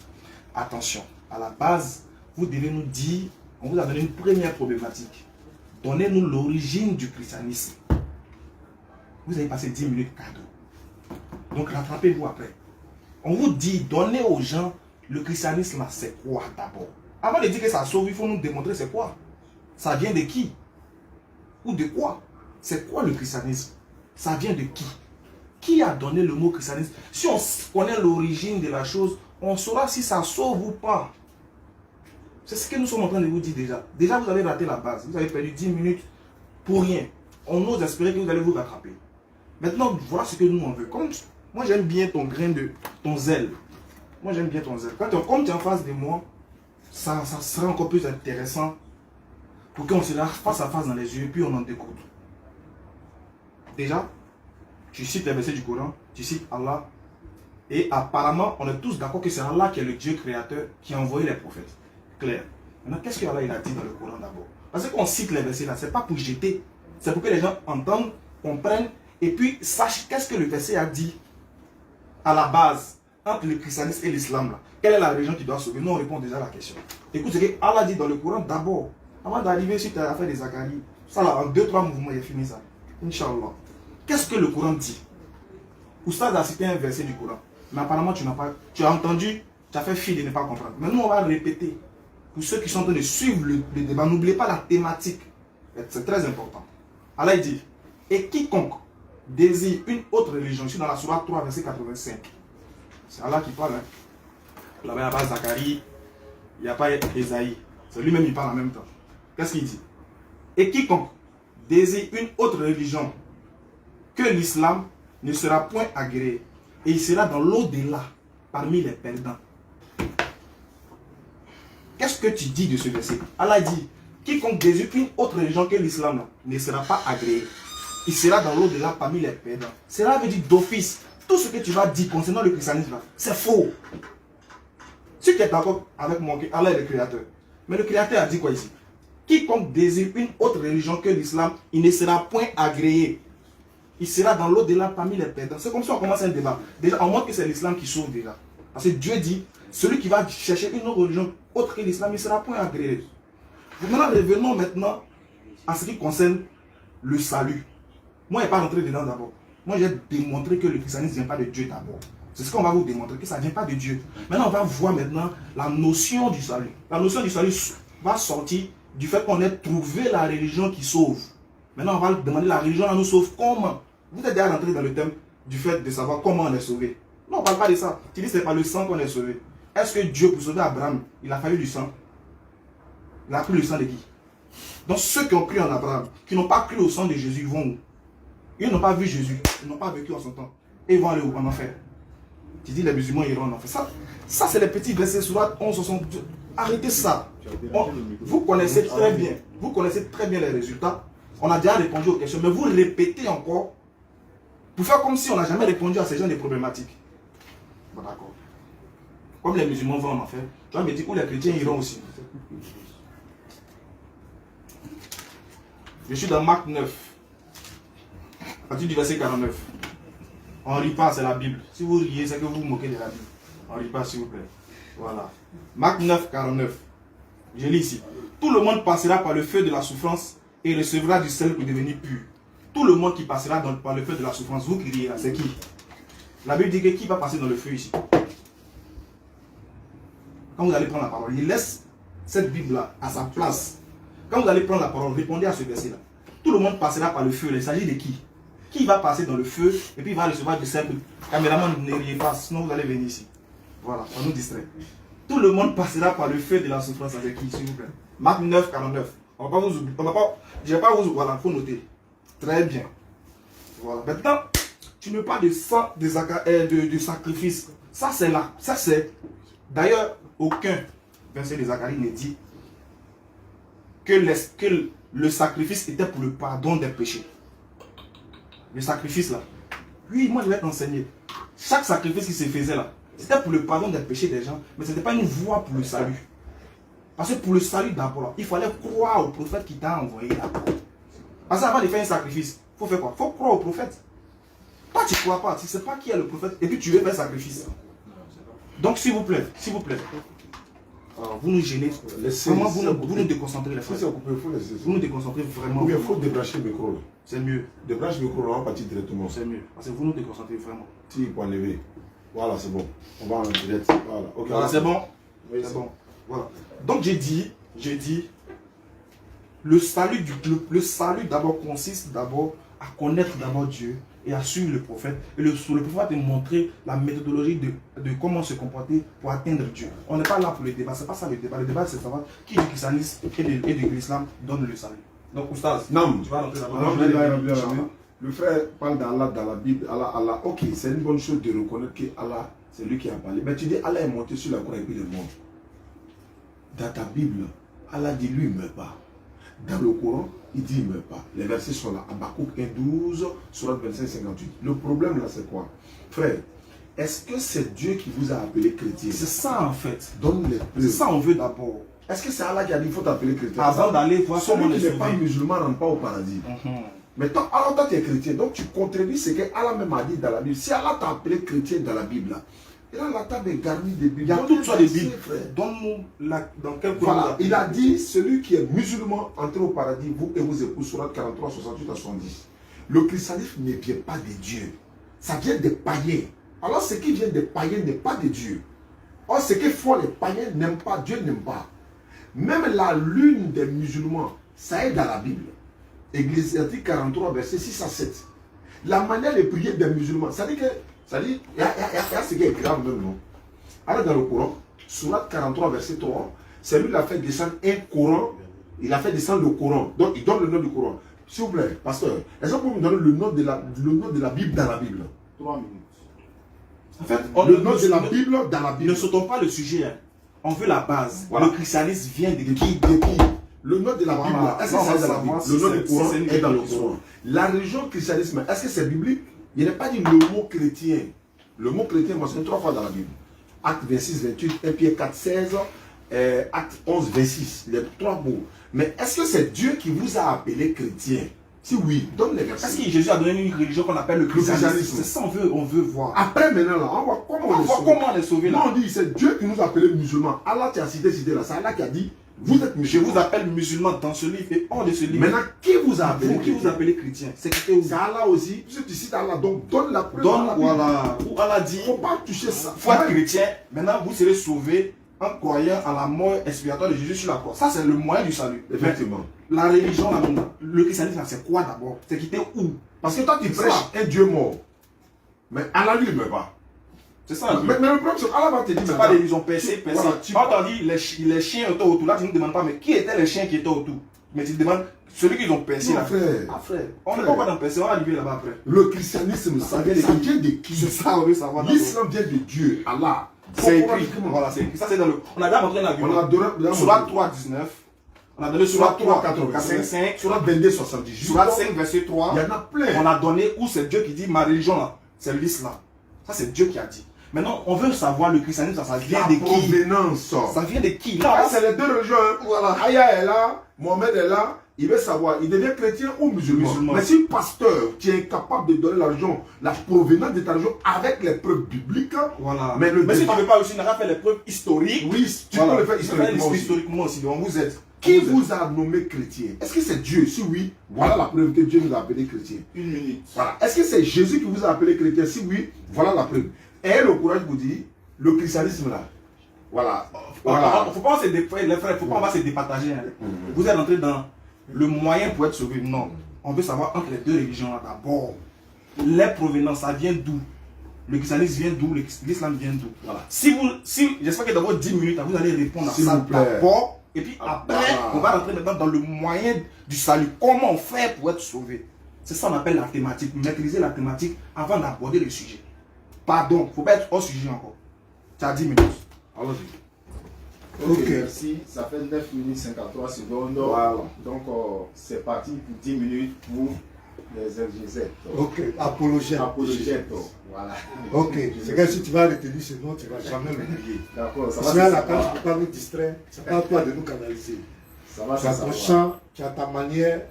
Attention, à la base, vous devez nous dire, on vous a donné une première problématique. Donnez-nous l'origine du christianisme. Vous avez passé 10 minutes cadeau. Donc rattrapez-vous après. On vous dit, donnez aux gens le christianisme, là, c'est quoi d'abord? Avant de dire que ça sauve, il faut nous démontrer c'est quoi. Ça vient de qui? Ou de quoi? C'est quoi le christianisme? Ça vient de qui? Qui a donné le mot christianisme? Si on connaît l'origine de la chose, on saura si ça sauve ou pas. C'est ce que nous sommes en train de vous dire déjà. Déjà, vous avez raté la base. Vous avez perdu 10 minutes pour rien. On ose espérer que vous allez vous rattraper. Maintenant, voilà ce que nous on veut. Comme, moi, j'aime bien ton grain de... ton zèle. Moi, j'aime bien ton zèle. Comme tu es en face de moi, ça sera encore plus intéressant pour qu'on se lâche face à face dans les yeux et puis on en découvre. Déjà, tu cites les versets du Coran, tu cites Allah. Et apparemment, on est tous d'accord que c'est Allah qui est le Dieu créateur qui a envoyé les prophètes. Clair. Maintenant, qu'est-ce que Allah il a dit dans le Coran d'abord? Parce qu'on cite les versets là, c'est pas pour jeter. C'est pour que les gens entendent, comprennent et puis sachent qu'est-ce que le verset a dit à la base entre le christianisme et l'islam. Quelle est la religion qui doit sauver? Nous, on répond déjà à la question. Écoute ce que Allah dit dans le Coran d'abord. Avant d'arriver sur l'affaire des Zacharie. Ça là, en 2-3 mouvements, il a fini ça. Inch'Allah. Qu'est-ce que le Coran dit? Oustaz a cité un verset du Coran. Mais apparemment, tu as entendu, tu as fait fi de ne pas comprendre. Mais nous, on va répéter. Pour ceux qui sont en train de suivre le débat, n'oubliez pas la thématique. C'est très important. Allah dit, et quiconque désire une autre religion, je suis dans la Sourate 3, verset 85. C'est Allah qui parle. Là-bas, il n'y a pas Zacharie, il n'y a pas Esaïe. C'est lui-même qui parle en même temps. Qu'est-ce qu'il dit? Et quiconque désire une autre religion que l'islam ne sera point agréé. Et il sera dans l'au-delà, parmi les perdants. Qu'est-ce que tu dis de ce verset? Allah dit, quiconque désire une autre religion que l'islam ne sera pas agréé. Il sera dans l'au-delà parmi les perdants. Cela veut dire d'office, tout ce que tu vas dire concernant le christianisme, c'est faux. Si tu es d'accord avec moi que Allah est le créateur, mais le créateur a dit quoi ici? Quiconque désire une autre religion que l'islam, il ne sera point agréé. Il sera dans l'au-delà parmi les perdants. C'est comme ça qu'on commence un débat. Déjà, on montre que c'est l'islam qui sauve déjà. Parce que Dieu dit, celui qui va chercher une autre religion autre que l'islam, il ne sera point agréé. Maintenant, revenons maintenant à ce qui concerne le salut. Moi, je n'ai pas rentré dedans d'abord. Moi, j'ai démontré que le christianisme ne vient pas de Dieu d'abord. C'est ce qu'on va vous démontrer, que ça ne vient pas de Dieu. Maintenant, on va voir maintenant la notion du salut. La notion du salut va sortir du fait qu'on ait trouvé la religion qui sauve. Maintenant, on va demander la religion à nous sauve comment? Vous êtes déjà rentré dans le thème du fait de savoir comment on est sauvé. Non, on ne parle pas de ça. Tu dis que ce n'est pas le sang qu'on est sauvé. Est-ce que Dieu, pour sauver Abraham, il a fallu du sang? Il a pris le sang de qui? Donc ceux qui ont cru en Abraham, qui n'ont pas cru au sang de Jésus, ils vont où? Ils n'ont pas vu Jésus, ils n'ont pas vécu en son temps. Et ils vont aller où? En enfer. Tu dis les musulmans iront en enfer. Ça c'est les petits versets sur 1162. Arrêtez ça. Vous connaissez très bien les résultats. On a déjà répondu aux questions, mais vous répétez encore pour faire comme si on n'a jamais répondu à ces gens des problématiques. Bon, d'accord. Comme les musulmans vont en enfer, tu vas me dire où les chrétiens iront aussi. Je suis dans Marc 9, à partir du verset 49. On ne rit pas, c'est la Bible. Si vous riez, c'est que vous vous moquez de la Bible. On ne rit pas, s'il vous plaît. Voilà. Marc 9, 49. Je lis ici. Tout le monde passera par le feu de la souffrance et recevra du sel pour devenir pur. Tout le monde qui passera par le feu de la souffrance, vous qui riez là, c'est qui? La Bible dit que qui va passer dans le feu ici? Quand vous allez prendre la parole, il laisse cette Bible-là à sa place. Quand vous allez prendre la parole, répondez à ce verset-là. Tout le monde passera par le feu. Il s'agit de qui? Qui va passer dans le feu et puis il va recevoir du sel? Caméraman, ne riez pas, sinon vous allez venir ici. Voilà, on nous distrait. Tout le monde passera par le feu de la souffrance avec qui, s'il vous plaît? Marc 9, 49. On va pas vous oublier. Je ne vais pas vous oublier. Voilà, il faut noter. Très bien. Voilà. Maintenant, tu ne parles de sang, de sacrifice. Ça, c'est là. Ça, c'est. D'ailleurs, aucun verset de Zacharie ne dit que le sacrifice était pour le pardon des péchés. Le sacrifice là. Oui, moi je vais t'enseigner. Chaque sacrifice qui se faisait là, c'était pour le pardon des péchés des gens, mais ce n'était pas une voie pour le salut. Parce que pour le salut d'abord, il fallait croire au prophète qui t'a envoyé d'abord. Parce qu'avant de faire un sacrifice, il faut faire quoi? Il faut croire au prophète. Toi tu ne crois pas, tu ne sais pas qui est le prophète et puis tu veux faire un sacrifice. Donc s'il vous plaît, vous nous gênez. Vraiment, vous nous déconcentrez les frères. Vous nous déconcentrez vraiment. Ou bien il faut débrancher le micro. C'est mieux. Débranche le micro, on va partir directement. C'est mieux. Parce que vous nous déconcentrez vraiment. Si, pour enlever. Voilà, c'est bon. On va en direct. Voilà, okay, voilà c'est bon. Oui, c'est bon. Voilà. Donc j'ai dit, le salut d'abord consiste d'abord à connaître d'abord Dieu et à suivre le prophète. Et le prophète va te montrer la méthodologie de comment se comporter pour atteindre Dieu. On n'est pas là pour le débat, c'est pas ça le débat. Le débat c'est de savoir qui du christianisme et de l'islam donne le salut. Donc Oustaz, tu vas rentrer là-bas. Le frère parle d'Allah dans la Bible. Allah, ok, c'est une bonne chose de reconnaître que Allah, c'est lui qui a parlé. Mais tu dis Allah est monté sur la croix et puis il est mort. Dans ta Bible, Allah dit lui il ne meurt pas. Dans le Coran, il dit il ne meurt pas. Les versets sont là. Habakkuk 1:12, Sourate 25:58. Le problème là c'est quoi? Frère, est-ce que c'est Dieu qui vous a appelé chrétien? C'est ça en fait. Donne-les. C'est ça on veut d'abord. Est-ce que c'est Allah qui a dit qu'il faut t'appeler chrétien? Avant d'aller voir comment celui qui n'est pas musulman ne rentre pas au paradis. Mais alors toi tu es chrétien, donc tu contribues ce que Allah même a dit dans la Bible. Si Allah t'a appelé chrétien dans la Bible, il a la table garnie des Bibles. Il y a toutes sortes de Bibles. Donne-nous dans quel Coran. Voilà, il a dit celui qui est musulman entrez au paradis, vous et vos épouses, Sourate 43, 68 à 70. Le christianisme ne vient pas de Dieu, ça vient des païens. Alors ce qui vient des païens n'est pas de Dieu. Or ce que font les païens n'aiment pas, Dieu n'aime pas. Même la lune des musulmans, ça est dans la Bible. Ecclésiastique 43, verset 6 à 7. La manière de prier des musulmans, ça dit que, il y a ce qui est grave même, non? Alors dans le Coran, Sourate 43, verset 3, c'est lui qui a fait descendre un Coran, il a fait descendre le Coran. Donc il donne le nom du Coran. S'il vous plaît, pasteur, est-ce que vous pouvez me donner le nom de la Bible dans la Bible? 3 minutes. En fait, le nom de la Bible dans la Bible. Ne sautons pas le sujet. Hein. On veut la base. Voilà. Le christianisme vient de qui? Le nom de la Bible, est-ce que c'est dans la Bible? Le nom du Coran est dans le Coran. La religion christianisme, est-ce que c'est biblique? Il n'est pas dit le mot chrétien. Le mot chrétien mentionné 3 fois dans la Bible. Acte 26, 28, 1 Pierre 4, 16, Acte 11, 26. Les 3 mots. Mais est-ce que c'est Dieu qui vous a appelé chrétien? Si oui, donne les versets. Est-ce que Jésus a donné une religion qu'on appelle le christianisme? C'est ça on veut voir. Après maintenant, là, on voit comment on est sauvé là. Non, on dit c'est Dieu qui nous a appelés musulmans. Allah t'a cité là. C'est Allah qui a dit vous êtes musulmans. Je vous appelle musulman dans ce livre et hors de ce livre. Maintenant, qui vous a appelé? Qui vous appelez chrétien? C'est Allah aussi. Puisque tu cites Allah, donc donne la preuve. Voilà. Où Allah dit il ne faut pas toucher ça. Il faut être chrétien. Maintenant, vous serez sauvés en croyant à la mort expiatoire de Jésus sur la croix. Ça, c'est le moyen du salut. Effectivement. La religion, le christianisme, c'est quoi d'abord? C'est quitter où? Parce que toi, tu prêches un Dieu mort. Mais Allah, lui, il ne meurt pas. C'est ça. Mais le problème, c'est qu'Allah va te dire. C'est pas des religions percées. Voilà, quand on dit les chiens étaient autour, là, tu ne me demandes pas, mais qui étaient les chiens qui étaient autour? Mais tu te demandes, celui qu'ils ont percé Non, là. frère. Ah frère, on n'est pas dans percer, on va arriver là-bas après. Le christianisme, ça vient de qui? C'est ça, on veut savoir. L'islam vient de Dieu, Allah. C'est écrit. Voilà, c'est écrit. Ça, c'est dans le. On a déjà montré On a l'argument. donné Surat 3, 19. On a donné Surat 3, 85. 5, Surat 22, 78. Surat 5, verset 3. Il y en a plein. On a donné où c'est Dieu qui dit ma religion là, c'est l'islam. Ça, c'est Dieu qui a dit. Maintenant, on veut savoir le christianisme, ça vient La de qui? provenance. Ça vient de qui? Ah, Là, c'est les deux religions. Hein. Voilà. Aya est là, Mohamed est là. Il veut savoir, il devient chrétien ou musulman. Mais si pasteur, tu es incapable de donner la religion, la provenance de ta religion avec les preuves bibliques, Voilà. mais le si tu débat- ne veux pas aussi, on a fait les preuves historiques. oui, tu Voilà. peux le faire Tu peux faire historiquement aussi. historiquement aussi. Donc vous êtes. Qui vous a nommé chrétien? Est-ce que c'est Dieu? Si oui, voilà la preuve que Dieu nous a appelés chrétiens. Une minute. Voilà. Est-ce que c'est Jésus qui vous a appelé chrétien? Si oui, voilà la preuve. Ayez le courage de vous dire, le christianisme là, voilà. Voilà. Faut pas se les frères, faut pas on va se départager. Hein. Vous êtes entré dans le moyen pour être sauvé. Non. On veut savoir entre les deux religions là d'abord. Les provenances, ça vient d'où? Le christianisme vient d'où? L'islam vient d'où? Voilà. Si j'espère que dans vos 10 minutes, vous allez répondre à S'il ça vous plaît. d'abord. Et puis après, Voilà. on va rentrer maintenant dans le moyen du salut. Comment on fait pour être sauvé? C'est ça qu'on appelle la thématique. Maîtriser la thématique avant d'aborder le sujet. Pardon, il ne faut pas être hors sujet encore. Tu as 10 minutes. Allons-y. Ok, Ok. merci. Ça fait 9 minutes 53 secondes. Voilà. Donc, c'est parti pour 10 minutes pour les exégètes. Ok, apologète. Apologètes. Voilà. Ok, c'est que si tu vas retenir ce nom, tu ne vas jamais m'oublier. D'accord, ça Parce que va. là, la cage ne peut pas nous distraire, c'est pas à toi de nous canaliser. Ça va, Tu as ça ton va. chant, tu as ta manière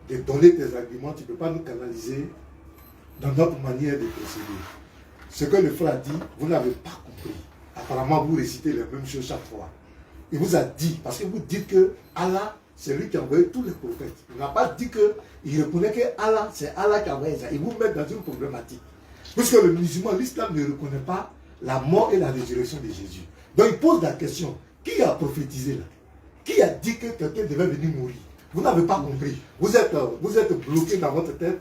de donner tes arguments, tu ne peux pas nous canaliser dans notre manière de procéder. Ce que le frère a dit, vous n'avez pas compris. Apparemment, vous récitez les mêmes choses chaque fois. Il vous a dit, parce que vous dites que Allah, c'est lui qui a envoyé tous les prophètes. Il n'a pas dit qu'il reconnaît que Allah, c'est Allah qui a envoyé ça. Il vous met dans une problématique. Puisque le musulman, l'islam ne reconnaît pas la mort et la résurrection de Jésus. Donc il pose la question, qui a prophétisé là? Qui a dit que quelqu'un devait venir mourir? Vous n'avez pas compris. Vous êtes bloqué dans votre tête.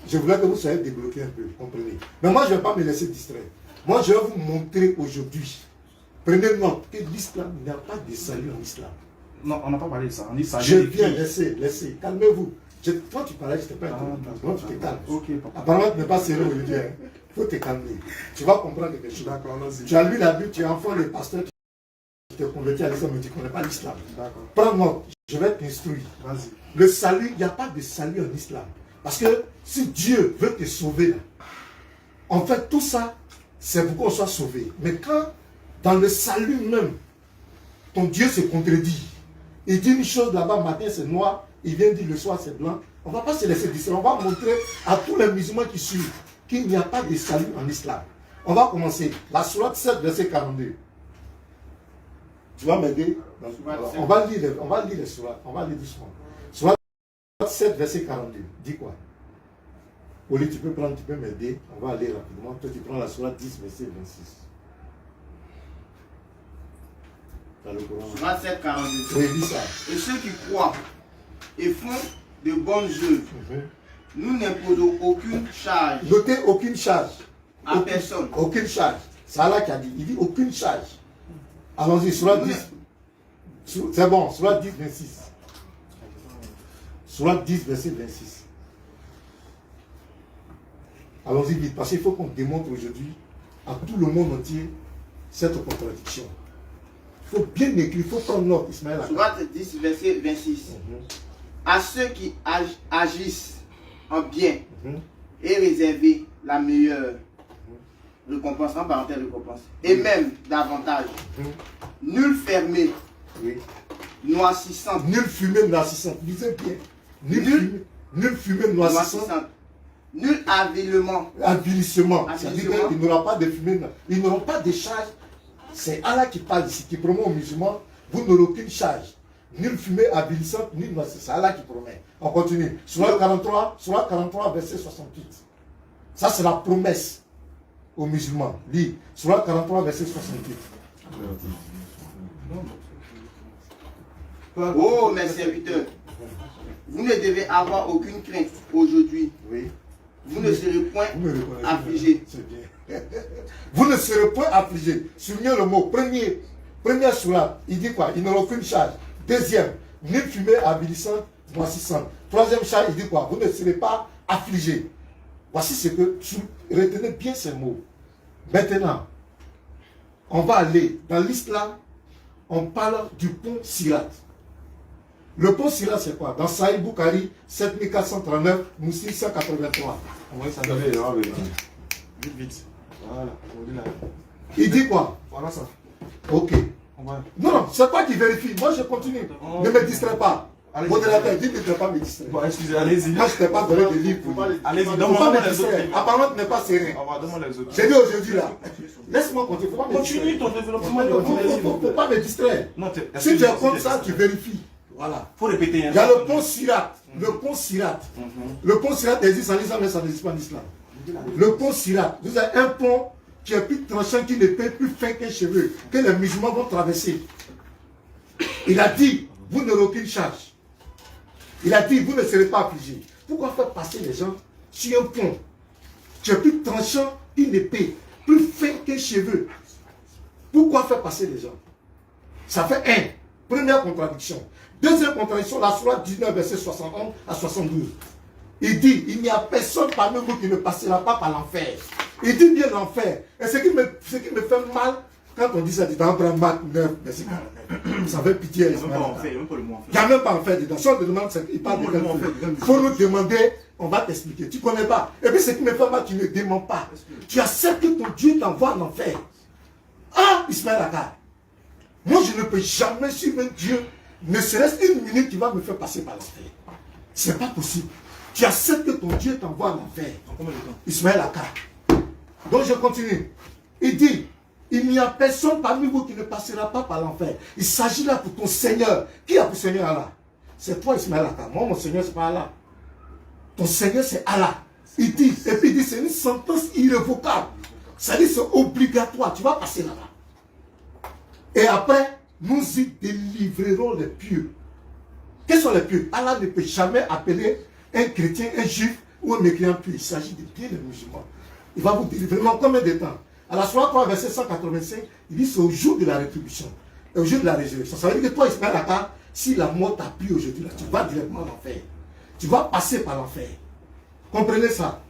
Je voulais que vous soyez débloqué un peu, comprenez. Mais moi, je ne vais pas me laisser distraire. Moi, je vais vous montrer aujourd'hui. Prenez note que l'islam, il n'y a pas de salut en islam. Non, on n'a pas parlé de ça. On dit ça. Je viens, laissez. Calmez-vous. Toi, tu parlais, je ne t'ai pas entendu. Toi, tu te calmes. Ok, papa. Apparemment, tu n'es pas sérieux aujourd'hui. Il faut te calmer. Tu vas comprendre quelque chose. D'accord, allons-y. Tu as lu la Bible, tu es enfant des pasteurs qui t'es converti à l'islam, mais tu ne connais pas l'islam. D'accord. Prends note, je vais t'instruire. Vas-y. Le salut, il n'y a pas de salut en islam. Parce que si Dieu veut te sauver, là, en fait, tout ça, c'est pour qu'on soit sauvé. Mais quand, dans le salut même, ton Dieu se contredit, il dit une chose là-bas, matin c'est noir, il vient dire le soir c'est blanc, on ne va pas se laisser distraire. On va montrer à tous les musulmans qui suivent qu'il n'y a pas de salut en islam. On va commencer. La sourate 7, verset 42. Tu vas m'aider? On va lire les sourates. On va lire doucement. Sourate 7, verset 42. Dis quoi? Oli, tu peux m'aider. On va aller rapidement. Toi, tu prends la sourate 10, verset 26. Dans le Coran. Surat 7, 42. Oui, dis ça. Et ceux qui croient et font de bonnes œuvres, nous n'imposons aucune charge Notez aucune charge. à personne. Aucune charge. C'est Allah qui a dit. Il dit aucune charge. Allons-y, sourate 10. C'est bon, sourate 10, 26. Sourate 10, verset 26. Allons-y vite, parce qu'il faut qu'on démontre aujourd'hui à tout le monde entier cette contradiction. Il faut bien écrire, il faut prendre note, Ismaël. Surat 10, verset 26. À ceux qui agissent en bien et réserver la meilleure récompense, en parenthèse récompense, et même davantage. Nul fermé, Oui. noississant, Nul fumée noississante. Lisez bien. Nul fumée noississante. noississant, nul avilement, Avilissement. C'est-à-dire Avilissement. qu'il n'aura pas de fumée. Ils n'auront pas de charge. C'est Allah qui parle ici, qui promet aux musulmans. Vous n'aurez aucune charge. Nul fumée avilissante, nul noississant. C'est Allah qui promet. On continue. Sourate 43, verset 68. Ça, c'est la promesse aux musulmans. Lis. Sourate 43, verset 68. ô mes serviteurs, vous ne devez avoir aucune crainte aujourd'hui. Oui. Vous ne serez point Vous me reconnaissez. affligés. C'est bien. Vous ne serez point affligés. Souvenez le mot. Première sourate, il dit quoi? Il n'aura aucune charge. Deuxième, ni fumée avilissante, noisissante. Troisième charge, il dit quoi? Vous ne serez pas affligés. Voici ce que, retenez bien ces mots. Maintenant, on va aller dans l'islam, on parle du pont Sirat. Le pont Sirat, c'est quoi? Dans Sahih Bukhari, 7439, Moussi 183. Oui, ça vite, vite. Voilà. Il dit quoi? Voilà ça. Ok. Non, non, c'est pas qu'il vérifie. Moi, je continue. Ne me distrais pas. Modérateur, dis que tu ne vas pas me distraire. Bon, excusez, allez-y. Moi, je ne t'ai pas donné de livre. Allez-y, Il ne faut donne-moi pas me les autres. distraire. Apparemment, tu n'es pas sérieux. Donne-moi les autres. J'ai dit aujourd'hui là. Laisse-moi continuer. Faut pas me distraire. Continue ton développement. Il ne faut pas me distraire. Non, Si tu es comme ça, tu vérifies. Voilà. Faut répéter. Il y a le pont Sirat. Le pont Sirat. Le pont Sirat existe en islam, mais ça n'existe pas en islam. Le pont Sirat. Vous avez un pont qui est plus tranchant, qui ne peut plus fin qu'un cheveu, que les musulmans vont traverser. Il a dit, vous n'aurez aucune charge. Il a dit, vous ne serez pas affligés. Pourquoi faire passer les gens sur un pont qui est plus tranchant qu'une épée, plus fin qu'un cheveu? Pourquoi faire passer les gens? Ça fait un. Première contradiction. Deuxième contradiction, la Sourate 19, verset 71 à 72. Il dit, il n'y a personne parmi vous qui ne passera pas par l'enfer. Il dit bien l'enfer. Et ce qui me fait mal, quand on dit ça, dans Abraham 9, verset 49. Ça fait pitié. Il n'y a même pas enfer dedans. Si on te demande, il parle de quelque chose. Il faut nous demander, on va t'expliquer. Tu ne connais pas. Et puis ce qui me fait mal, tu ne demandes pas. Tu acceptes que ton Dieu t'envoie en enfer. Ah, Ismaël Akar. Moi, je ne peux jamais suivre un Dieu, ne serait-ce une minute qui va me faire passer par l'enfer. Ce n'est pas possible. Tu acceptes que ton Dieu t'envoie en enfer. Ismaël Akar. Donc je continue. Il dit, il n'y a personne parmi vous qui ne passera pas par l'enfer. Il s'agit là pour ton Seigneur. Qui a pour Seigneur Allah? C'est toi Ismaël Akar. Moi, mon Seigneur, ce n'est pas Allah. Ton Seigneur, c'est Allah. Il dit, et puis il dit, c'est une sentence irrévocable. C'est-à-dire, c'est obligatoire. Tu vas passer là-bas. Et après, nous y délivrerons les pieux. Quels sont les pieux? Allah ne peut jamais appeler un chrétien, un juif ou un mécréant pieux. Il s'agit de bien les musulmans. Il va vous délivrer. Mais en combien de temps? À la Sourate 3, verset 185, il dit c'est au jour de la rétribution. Et au jour de la résurrection. Ça veut dire que toi, Ismaël Akar, si la mort t'a pris aujourd'hui, là, tu vas directement à l'enfer. Tu vas passer par l'enfer. Comprenez ça?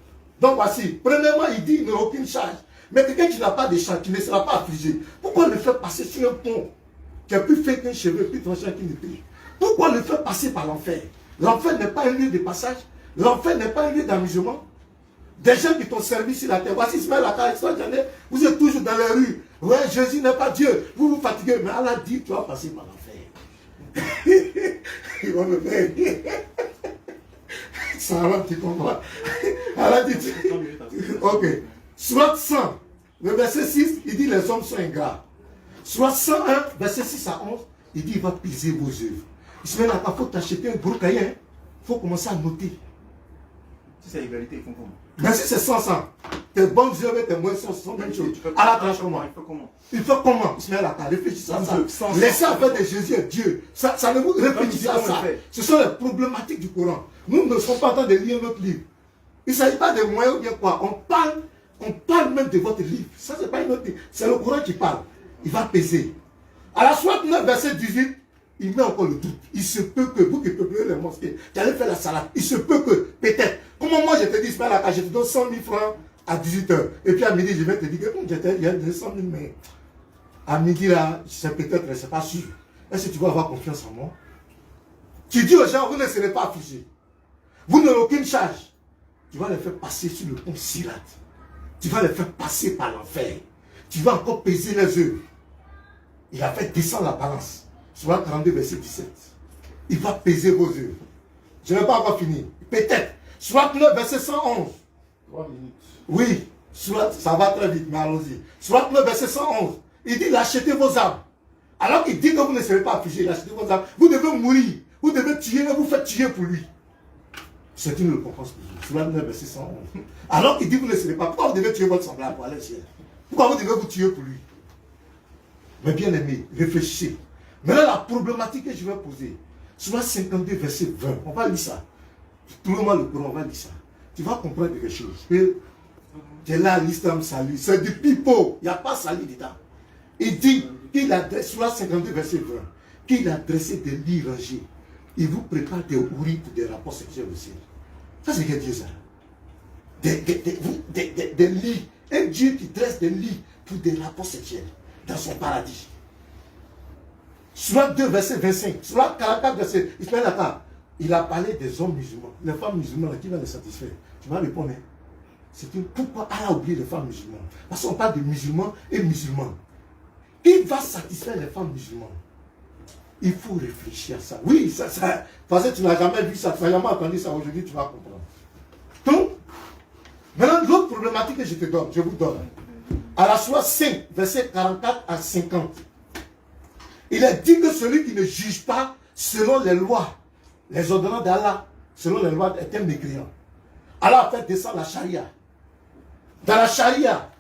Donc voici. Premièrement, il dit il n'y a aucune charge. Mais quelqu'un qui n'a pas de charge, qui ne sera pas affligé, pourquoi le faire passer sur un pont qui a plus fait qu'un cheveu, plus tranchant qu'une épée? Pourquoi le faire passer par l'enfer? L'enfer n'est pas un lieu de passage. L'enfer n'est pas un lieu d'amusement. Des gens qui t'ont servi sur la terre. Voici Ismaël Akar, vous êtes toujours dans les rues. Ouais, Jésus n'est pas Dieu. Vous vous fatiguez. Mais Allah dit, tu vas passer par l'enfer. Il va me faire. Ça va, tu comprends. Allah dit, ok. Soit 100, le verset 6, il dit les hommes sont ingrats. Soit 101, verset 6 à 11, il dit il va piser vos œuvres. Ismaël Akar, il faut t'acheter un gros cahier. Il faut commencer à noter. Si c'est l'égalité, ils font comment? Mais si c'est 100, tes bonnes œuvres et tes mauvaises œuvres sont même chose. À la tranche comment? Il fait comment? Ismaël Akar, réfléchissez à ça. Laissez affaire de Jésus et Dieu. Ça ne vous réfléchissez à ça. Ce sont les problématiques du Coran. Nous ne sommes pas en train de lire notre livre. Il ne s'agit pas de moyens ou bien quoi. On parle même de votre livre. Ça, c'est pas une autre livre. C'est le Coran qui parle. Il va peser. À la Sourate 9, verset 18, il met encore le doute. Il se peut que vous qui peuplez les mosquées, qui allez faire la salade, il se peut que, peut-être, comment moi je te dis, Ismaël Akar, je te donne 100 000 francs à 18h. Et puis à midi, je vais te dire que il y a 100 000, mais à midi là, c'est peut-être, c'est pas sûr. Est-ce que tu vas avoir confiance en moi? Tu dis aux gens, vous ne serez pas affligés. Vous n'aurez aucune charge. Tu vas les faire passer sur le pont Sirat. Tu vas les faire passer par l'enfer. Tu vas encore peser les œuvres. Il a fait descendre la balance. Sourate 32, verset 17. Il va peser vos œuvres. Je ne vais pas encore finir. Peut-être. Sourate 9, verset 111. 3 minutes. Oui. Ça va très vite, mais allons-y. Sourate 9, verset 111. Il dit, achetez vos âmes. Alors qu'il dit que vous ne serez pas affligés, achetez vos âmes. Vous devez mourir. Vous devez tuer et vous faites tuer pour lui. C'est une récompense pour vous. Sourate 9, verset 111. Alors qu'il dit que vous ne serez pas. Pourquoi vous devez tuer votre semblable pour aller au ciel? Pourquoi vous devez vous tuer pour lui? Mais bien aimé, réfléchissez. Maintenant, la problématique que je vais poser, Sourate 52, verset 20, on va lire ça. Trouvez-moi le Coran, on va lire ça. Tu vas comprendre quelque chose. Tu es là, l'islam salut. C'est du pipeau. Il n'y a pas salut dedans. Il dit qu'il a, Sourate 52, verset 20, qu'il a dressé des lits rangés il vous prépare des houris pour des rapports sexuels aussi. Ça, c'est que Dieu, ça. Des lits. Un Dieu qui dresse des lits pour des rapports sexuels dans son paradis. Surat 2, verset 25. Surat 44, verset. Il a parlé des hommes musulmans. Les femmes musulmanes, qui va les satisfaire? Tu vas répondre. Hein? C'est pourquoi Allah a oublié les femmes musulmanes? Parce qu'on parle de musulmans et musulmans. Qui va satisfaire les femmes musulmanes? Il faut réfléchir à ça. Oui, ça parce que tu n'as jamais vu ça, tu n'as jamais entendu ça, aujourd'hui tu vas comprendre. Donc, maintenant, l'autre problématique que je te donne, je vous donne. À la sourate 5, verset 44 à 50. Il est dit que celui qui ne juge pas selon les lois, les ordonnances d'Allah, selon les lois est un mécréant. Allah a fait descendre la charia. Dans la charia,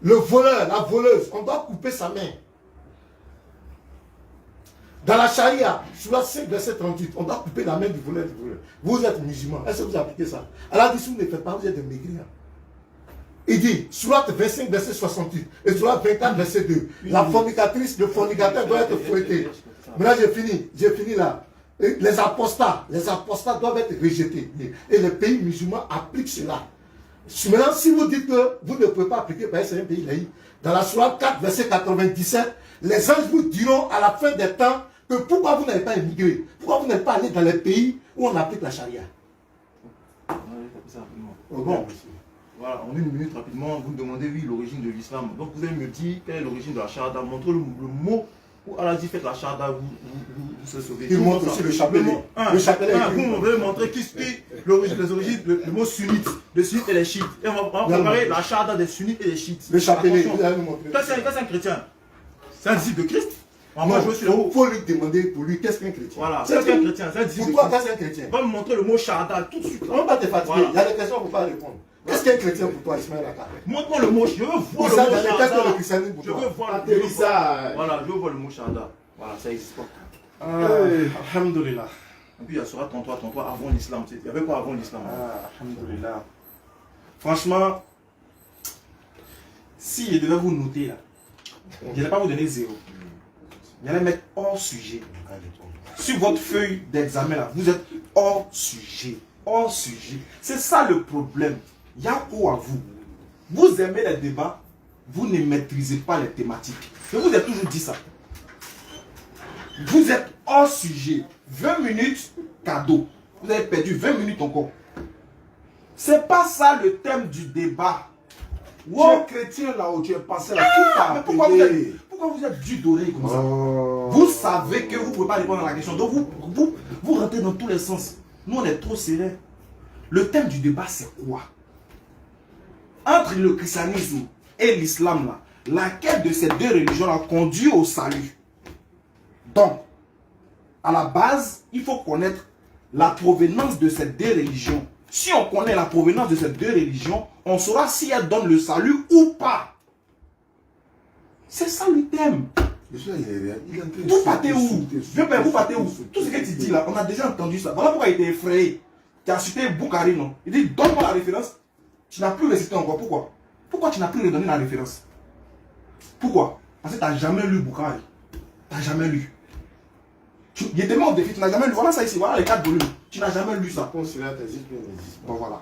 le voleur, la voleuse, on doit couper sa main. Dans la charia, sur la 5, verset 38, on doit couper la main du voleur, Vous êtes musulmans. Est-ce que vous appliquez ça? Allah dit, si vous ne faites pas, vous êtes des mécréants. Il dit, sur 25, verset 68, et sur 24, verset 2, la fornicatrice, le fornicateur doit être fouetté. Maintenant, j'ai fini là. Et les apostats doivent être rejetés. Et les pays musulmans appliquent cela. Maintenant, si vous dites que vous ne pouvez pas appliquer, parce que c'est un pays laïque, dans la sourate 4, verset 97, les anges vous diront à la fin des temps que pourquoi vous n'avez pas émigré, pourquoi vous n'êtes pas allé dans les pays où on applique la charia. Bon, voilà, en une minute rapidement, vous me demandez oui l'origine de l'islam. Donc vous allez me dire quelle est l'origine de la shahada. Montrez le mot où Allah dit faites la shahada, vous serez sauvés. Il montre aussi le chapelet. Le chapelet. Vous allez montrer qui l'origine, les origines, le mot sunnite, le sunnite et les chiites. Et on va comparer la shahada des sunnites et des chiites. Le chapelet, vous allez nous montrer. Qu'est-ce c'est un chrétien? C'est un disciple de Christ. Il faut lui demander pour lui qu'est-ce qu'un chrétien. Voilà, c'est un chrétien, c'est un disciple. Pourquoi qu'est-ce qu'un chrétien? Va me montrer le mot shahada tout de suite. On ne va pas te fatiguer. Il y a des questions pour ne pas répondre. Qu'est-ce qu'un chrétien pour toi, Ismaël Aka? Montre-moi le mot, je veux voir le mot shahada. Je veux voir le mot ça. Voilà, je veux voir le mot shahada. Voilà, ça n'existe pas. Alhamdulillah. Et puis il y a Surat 33 avant l'islam. Il n'y avait pas avant l'islam. Alhamdulillah. Franchement, si je devais vous noter là, je n'allais pas vous donner 0. J'allais mettre hors sujet. Sur votre feuille d'examen là, vous êtes hors sujet. Hors sujet. C'est ça le problème. Il y a quoi à vous? Vous aimez les débats, vous ne maîtrisez pas les thématiques. Je vous ai toujours dit ça. Vous êtes hors sujet. 20 minutes, cadeau. Vous avez perdu 20 minutes encore. C'est pas ça le thème du débat. Tu es chrétien là où tu es passé là, qui t'a appelé? Pourquoi vous êtes du doré comme ça? Vous savez que vous ne pouvez pas répondre à la question. Donc vous rentrez dans tous les sens. Nous on est trop serrés. Le thème du débat c'est quoi? Entre le christianisme et l'islam là, laquelle de ces deux religions là conduit au salut? Donc, à la base, il faut connaître la provenance de ces deux religions. Si on connaît la provenance de ces deux religions, on saura si elles donnent le salut ou pas. C'est ça le thème. Vous partez où? Vous partez où? Tout ce que tu dis là, on a déjà entendu ça. Voilà pourquoi il était effrayé. Tu as cité Bukhari, non? Il dit, donne-moi la référence. Tu n'as plus récité encore. Pourquoi? Pourquoi tu n'as plus redonné la référence? Pourquoi? Parce que tu n'as jamais lu Bukhari. Tu n'as jamais lu. Il est tellement défi, tu n'as jamais lu. Voilà ça ici, voilà les 4 volumes. Tu n'as jamais lu ça. Bon voilà.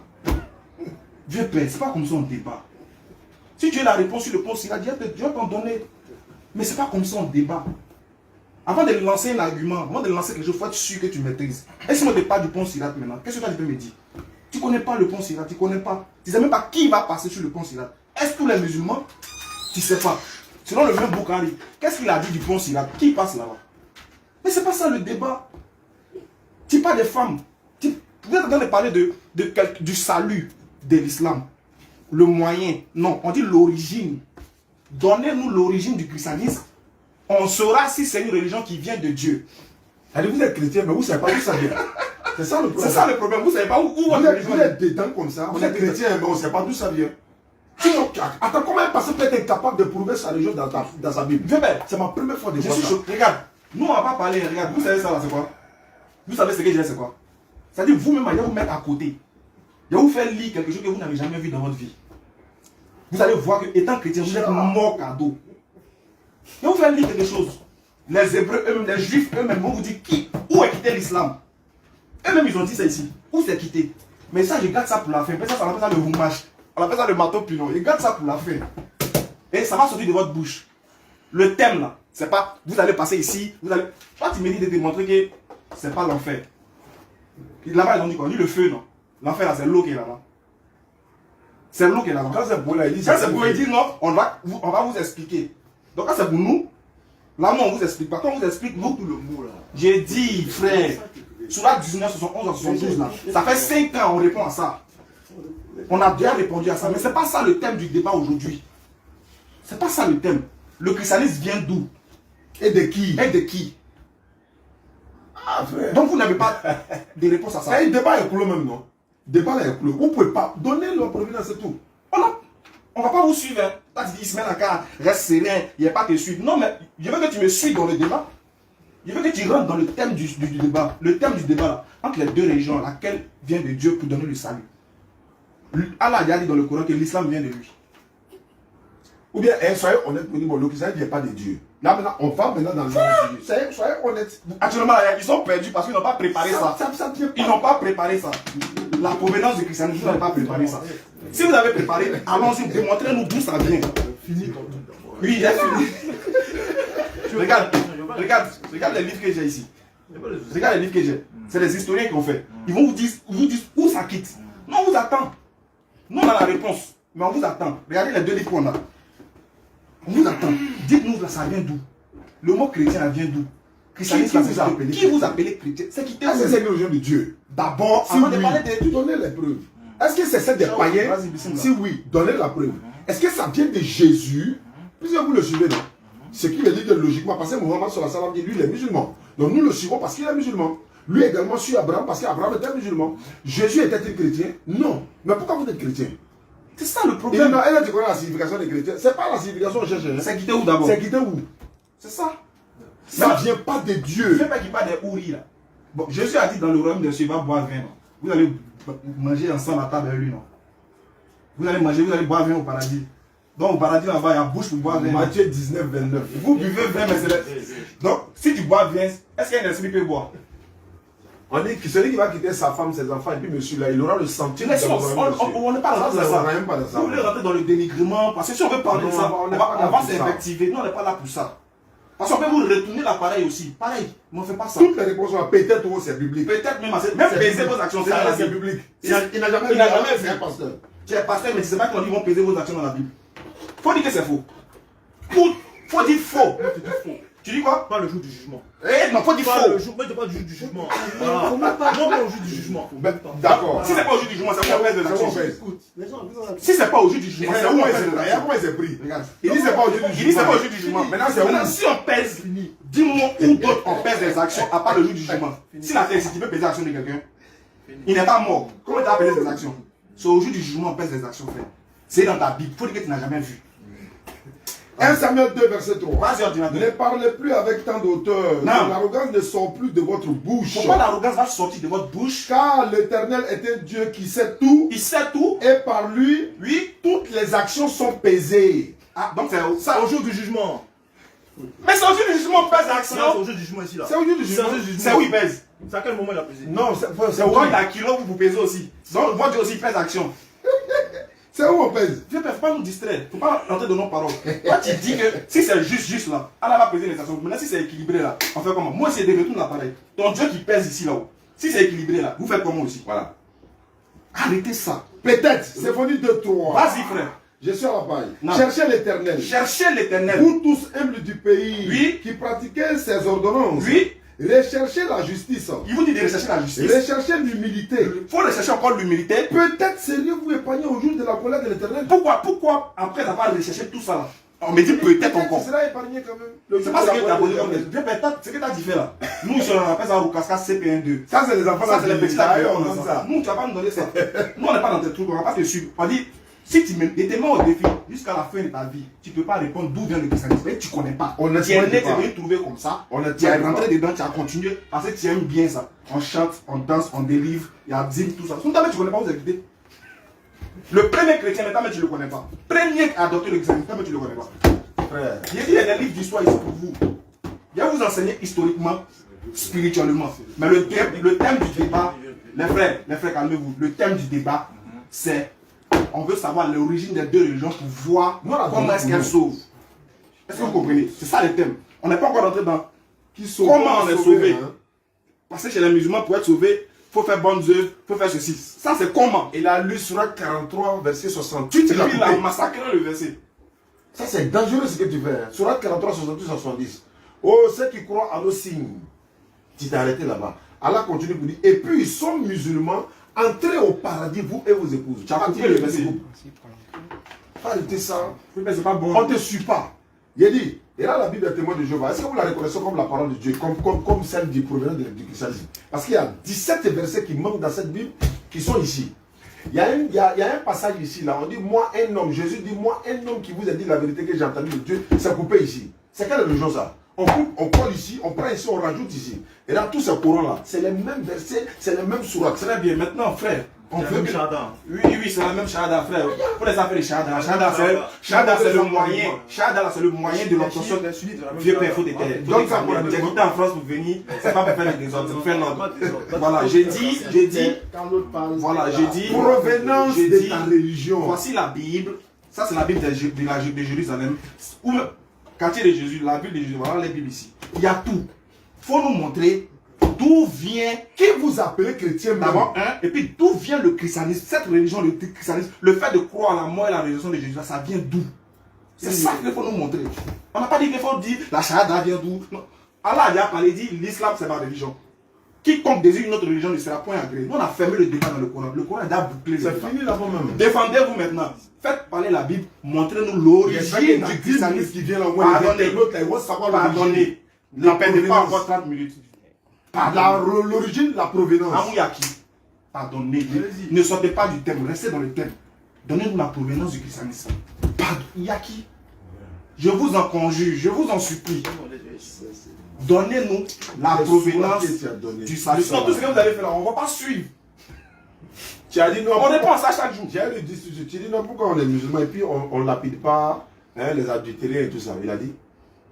Dieu paie, c'est pas comme ça on débat. Si tu as la réponse sur le pont Sirat, Dieu va t'en donner. Mais c'est pas comme ça on débat. Avant de lancer un argument, avant de lancer quelque chose, il faut être sûr que tu maîtrises. Et si on ne parle du pont Sirat maintenant, qu'est-ce que toi tu peux me dire? Tu ne connais pas le pont Sirat, tu ne connais pas. Tu ne sais même pas qui va passer sur le pont Sirat. Est-ce que tous les musulmans? Tu ne sais pas. Selon le même Bukhari, qu'est-ce qu'il a dit du pont Sirat? Qui passe là-bas? Mais c'est pas ça le débat. Tu parles des femmes. Tu es en train de parler du salut de l'islam. Le moyen. Non, on dit l'origine. Donnez-nous l'origine du christianisme. On saura si c'est une religion qui vient de Dieu. Allez, vous êtes chrétien, mais vous ne savez pas d'où ça vient. C'est ça le problème. C'est ça le problème. Vous ne savez pas où vous êtes dedans comme ça. Vous êtes chrétien, mais on ne sait pas d'où ça vient. Attends, comment un pasteur peut être incapable de prouver sa religion dans sa Bible? C'est ma première fois de voir ça. Regarde. Nous, on ne va pas parler, regarde, vous savez ça là, c'est quoi? Vous savez ce que j'ai, c'est quoi? C'est-à-dire, vous-même, il va vous mettre à côté. Il va vous faire lire quelque chose que vous n'avez jamais vu dans votre vie. Vous allez voir que, étant chrétien, vous êtes mort cadeau. Il va vous faire lire quelque chose. Les Hébreux eux-mêmes, les Juifs eux-mêmes vont vous dire où Où est quitté l'islam? Eux-mêmes, ils ont dit ça ici. Où c'est quitté? Mais ça, je garde ça pour la fin. Après ça, on appelle ça le roumage. On appelle ça le marteau pilon. Je garde ça pour la fin. Et ça va sortir de votre bouche. Le thème là, c'est pas vous allez passer ici, vous allez. Toi, tu me dis de te montrer que c'est pas l'enfer. Là-bas, ils ont dit quoi? On dit le feu, non? L'enfer là, c'est l'eau qui est là-bas. C'est l'eau qui est là-bas. Quand c'est pour là, il dit Ça, c'est pour lui dire non, on va vous expliquer. Donc, quand c'est pour nous, là, nous, on vous explique pas. Quand on vous explique, nous, Tout le mot là. j'ai dit, frère, sur la 19, 71, 72, là, ça fait 5 ans on répond à ça. On a bien répondu à ça, mais c'est pas ça le thème du débat aujourd'hui. C'est pas ça le thème. Le christianisme vient d'où? Et de qui? Et de qui? Ah, frère. Donc vous n'avez pas de réponse à ça. Le débat est clos même, non? Le débat là est clos. Vous ne pouvez pas donner leur provenance, c'est tout. On va pas vous suivre. Hein. Toi, tu dis, Ismaël Aka, reste serein, il n'y a pas te suivre. Non, mais je veux que tu me suives dans le débat. Je veux que tu rentres dans le thème du débat. Le thème du débat, là, entre les deux régions, laquelle vient de Dieu pour donner le salut. Allah a dit dans le Coran que l'islam vient de lui. Ou bien, soyez honnête, bon, le christianisme ne vient pas de Dieu. Là, maintenant, on va maintenant dans le sujet. Soyez honnête. Actuellement, là, ils sont perdus parce qu'ils n'ont pas préparé ça. Ils n'ont pas préparé ça. La provenance du christianisme, vous n'avez pas préparé ça. Si vous avez préparé, allons-y, démontrez-nous d'où ça vient. Fini ton truc d'abord. Oui, j'ai fini. Regarde les livres que j'ai ici. Regarde les livres que j'ai. C'est les historiens qui ont fait. Ils vont vous dire où ça quitte. Non, on vous attend. Nous, on a la réponse. Mais on vous attend. Regardez les 2 livres qu'on a. On vous attend. Dites-nous, là, ça vient d'où? Le mot chrétien, ça vient d'où? Qui vous appelez chrétien? C'est qui? Est-ce que c'est une religion de Dieu? D'abord, Si avant de oui, parler de... donnez les preuves. Est-ce que c'est celle des païens? Vas-y, bismillah. Si oui, donnez la preuve. Est-ce que ça vient de Jésus? Puisque vous le suivez, non? Ce qui veut dire que logiquement, parce que Mohammed sallallahu alayhi wa sallam dit, lui, il est musulman. Donc nous le suivons parce qu'il est musulman. Lui également suit Abraham parce qu'Abraham était musulman. Jésus était-il chrétien? Non. Mais pourquoi vous êtes chrétien? C'est ça le Et problème. non, elle a dit quoi la signification des chrétiens? C'est pas la signification que je cherche. C'est quitté où d'abord? C'est quitté où? C'est ça. Ça ne vient pas de Je Dieu. ne fais pas qu'il parle des houris là. Bon, Jésus a dit dans le royaume de Dieu, il va boire vin. Non? Vous allez manger ensemble à table avec lui, non? Vous allez manger, vous allez boire vin au paradis. Donc au paradis là-bas, il y a bouche pour boire vin. Matthieu 19, 29. Vous buvez vin, mais c'est le... Donc, si tu bois vin, est-ce qu'il y a un esprit qui peut boire? On dit que celui qui va quitter sa femme, ses enfants, et puis monsieur là, il aura le sentiment de On n'est pas rentré dans ça. Vous voulez rentrer dans le dénigrement, parce que si on veut parler de ça, on va s'invectiver. Nous, on n'est pas là pour ça. Parce qu'on peut vous retourner l'appareil aussi. Pareil, mais on ne fait pas ça. Toutes les réponses sont peut-être c'est biblique. Peut-être même peser vos actions, c'est biblique. Il n'a jamais vu un pasteur. Tu es pasteur, mais tu ne sais pas qu'on dit qu'ils vont peser vos actions dans la Bible. Il faut dire que c'est faux. Faut dire faux. Tu dis quoi? Pas le jour du jugement. Eh non, faut dire Pas faux. le jour, mais pas du jour du jugement. Voilà. Non, pas au jour du jugement. D'accord. Si c'est pas au jour du jugement, c'est où on pèse les actions. Les gens, vous en- Si c'est pas au jour du jugement, c'est où on pèse les Regarde actions. comment il s'est pris. Regarde. Il dit c'est pas au jour du Il dit c'est jugement. pas au jour du jugement. Maintenant c'est Maintenant, où? si on pèse, dis-moi où d'autre on pèse les actions à part le jour du jugement. Si la terre, si tu peux peser l'action de quelqu'un, il n'est pas mort. Comment tu as pesé ses actions? C'est au jour du jugement on pèse les actions, frère. C'est dans ta Bible. Il faut dire que tu n'as jamais vu. 1 Samuel 2, verset 3. Vas-y, ordinateur. Ne parlez plus avec tant d'auteur. Non. L'arrogance ne sort plus de votre bouche. Pourquoi l'arrogance va sortir de votre bouche? Car l'Éternel est un Dieu qui sait tout. Il sait tout. Et par lui, Oui. toutes les actions sont pesées. Ah, donc c'est C'est ça. au jour du jugement. Mais c'est au jour du jugement on pèse C'est l'action. au jour du jugement ici là. C'est au jour du C'est au jugement. jour du C'est jugement. où il pèse. C'est à quel moment il a pesé? Non, c'est Quand où? il a kilo, vous pesez aussi. Donc, votre Dieu aussi pèse l'action. C'est où on pèse? Dieu ne peut pas nous distraire. Il ne faut pas rentrer dans nos paroles. Toi, tu dis que si c'est juste là, Allah va peser les actions. Maintenant, si c'est équilibré là, on fait comment? Moi, c'est de retourner l'appareil. Ton Dieu qui pèse ici là-haut. Si c'est équilibré là, vous faites comment aussi? Voilà. Arrêtez ça. Peut-être. Symphonie 2, 3. Vas-y, frère. Je suis à la paille. Non. Cherchez l'Éternel. Cherchez l'éternel. Vous tous humbles du pays, Oui. qui pratiquez ses ordonnances, Oui. recherchez la justice, Il vous dit de rechercher la justice. recherchez l'humilité. Il faut rechercher encore l'humilité. Peut-être seriez-vous épargné au jour de la colère de l'Éternel. Pourquoi, après avoir recherché tout ça là, on me dit peut-être encore. Tu seras épargné quand même. Le C'est jour pas de ce la que tu as colère de posé comme l'Éternel. ce que tu as dit fait là. Nous, on appelle ça Roukaska CP12. Ça, c'est les enfants Ça, c'est les petits là. on donne ça. Nous, tu vas pas nous donner ça. Nous, on n'est pas dans tes trucs, on va pas te suivre. On dit, si tu mets des témoins au défi jusqu'à la fin de ta vie, tu ne peux pas répondre d'où vient le christianisme. Et tu ne connais pas. On ne Tu es né, connaît tu pas. es venu trouver comme ça. On ne Tu es connaît rentré pas. dedans, tu as continué parce que tu aimes bien ça. On chante, on danse, on délivre, il y a dîme, tout ça. Sinon, tu ne connais pas, vous écoutez. Le premier chrétien, maintenant, tu ne le connais pas. Premier à adopter le christianisme, tu ne le connais pas. Frère. J'ai dit, il y a des livres d'histoire ici pour vous. Je vais vous enseigner historiquement spirituellement. Mais le thème du débat, les frères, calmez-vous. Le thème du débat, c'est on veut savoir l'origine des deux religions pour voir comment est-ce qu'elles sauvent. Est-ce que vous comprenez? C'est ça le thème. On n'est pas encore rentré dans comment on est sauvé. Hein? Parce que chez les musulmans, pour être sauvé, il faut faire bonnes œuvres, il faut faire ceci. Ça, c'est comment? Il a lu Surat 43, verset 68. Et puis il a massacré le verset. Ça, c'est dangereux ce que tu fais. Hein? Surat 43, 68, 70. Oh, ceux qui croient à nos signes. Tu t'es arrêté là-bas. Allah continue pour dire, et puis ils sont musulmans, entrez au paradis, vous et vos épouses. Tu as coupé le verset. Faut arrêter ça. C'est pas bon. On ne te suit pas. Il a dit, et là la Bible est témoin de Jéhovah. Est-ce que vous la reconnaissez comme la parole de Dieu, comme celle du provenant du christianisme? Parce qu'il y a 17 versets qui manquent dans cette Bible, qui sont ici. Il y a un passage ici, là, on dit, moi un homme, Jésus dit, moi un homme qui vous a dit la vérité que j'ai entendue de Dieu, c'est coupé ici. C'est quelle religion ça? On coupe, on colle ici, on prend ici, on rajoute ici. Et là, tous ces courants-là, c'est les mêmes versets, c'est les mêmes sourates. Très bien, maintenant, frère, on fait le shahada. Oui, c'est la même shahada, frère. Pour les affaires de shahada, shahada c'est le moyen. Shahada, c'est le moyen de l'obtention d'un vieux père, faut des terres. Donc, ça, pour habiter en France pour venir, c'est pas pour faire les désordres, c'est pour faire l'ordre. Voilà, j'ai dit, voilà, j'ai dit, provenance de ta religion. Voici la Bible, ça c'est la Bible de Jérusalem. Quartier de Jésus, la Bible de Jésus, voilà les Bibles ici. Il y a tout. Il faut nous montrer d'où vient, qui vous appelez chrétien d'abord, et puis d'où vient le christianisme, cette religion, le christianisme, le fait de croire à la mort et la résurrection de Jésus, ça vient d'où? C'est ça qu'il faut nous montrer. On n'a pas dit qu'il faut dire la shahada vient d'où. Allah a déjà parlé, dit l'islam c'est ma religion. Quiconque désire une autre religion ne sera point agréé. Nous on a fermé le débat dans le Coran. Le Coran est déjà bouclé. C'est fini là-bas même. Défendez-vous maintenant. Faites parler la Bible. Montrez-nous l'origine du christianisme qui vient là. Pardonnez. Ne perdez pas encore 30 minutes. L'origine, la provenance. Amouyaki. Pardonnez. Ne sortez pas du thème. Restez dans le thème. Donnez-nous la provenance du christianisme. Yaki. Je vous en conjure. Je vous en supplie. Donnez-nous la provenance du salut. Sinon, tout ce que vous allez faire là, on ne va pas suivre. Tu as dit non. On répond à ça chaque jour. Tu as dit non, pourquoi on est musulman et puis on ne lapide pas les adultères et tout ça. Il a dit.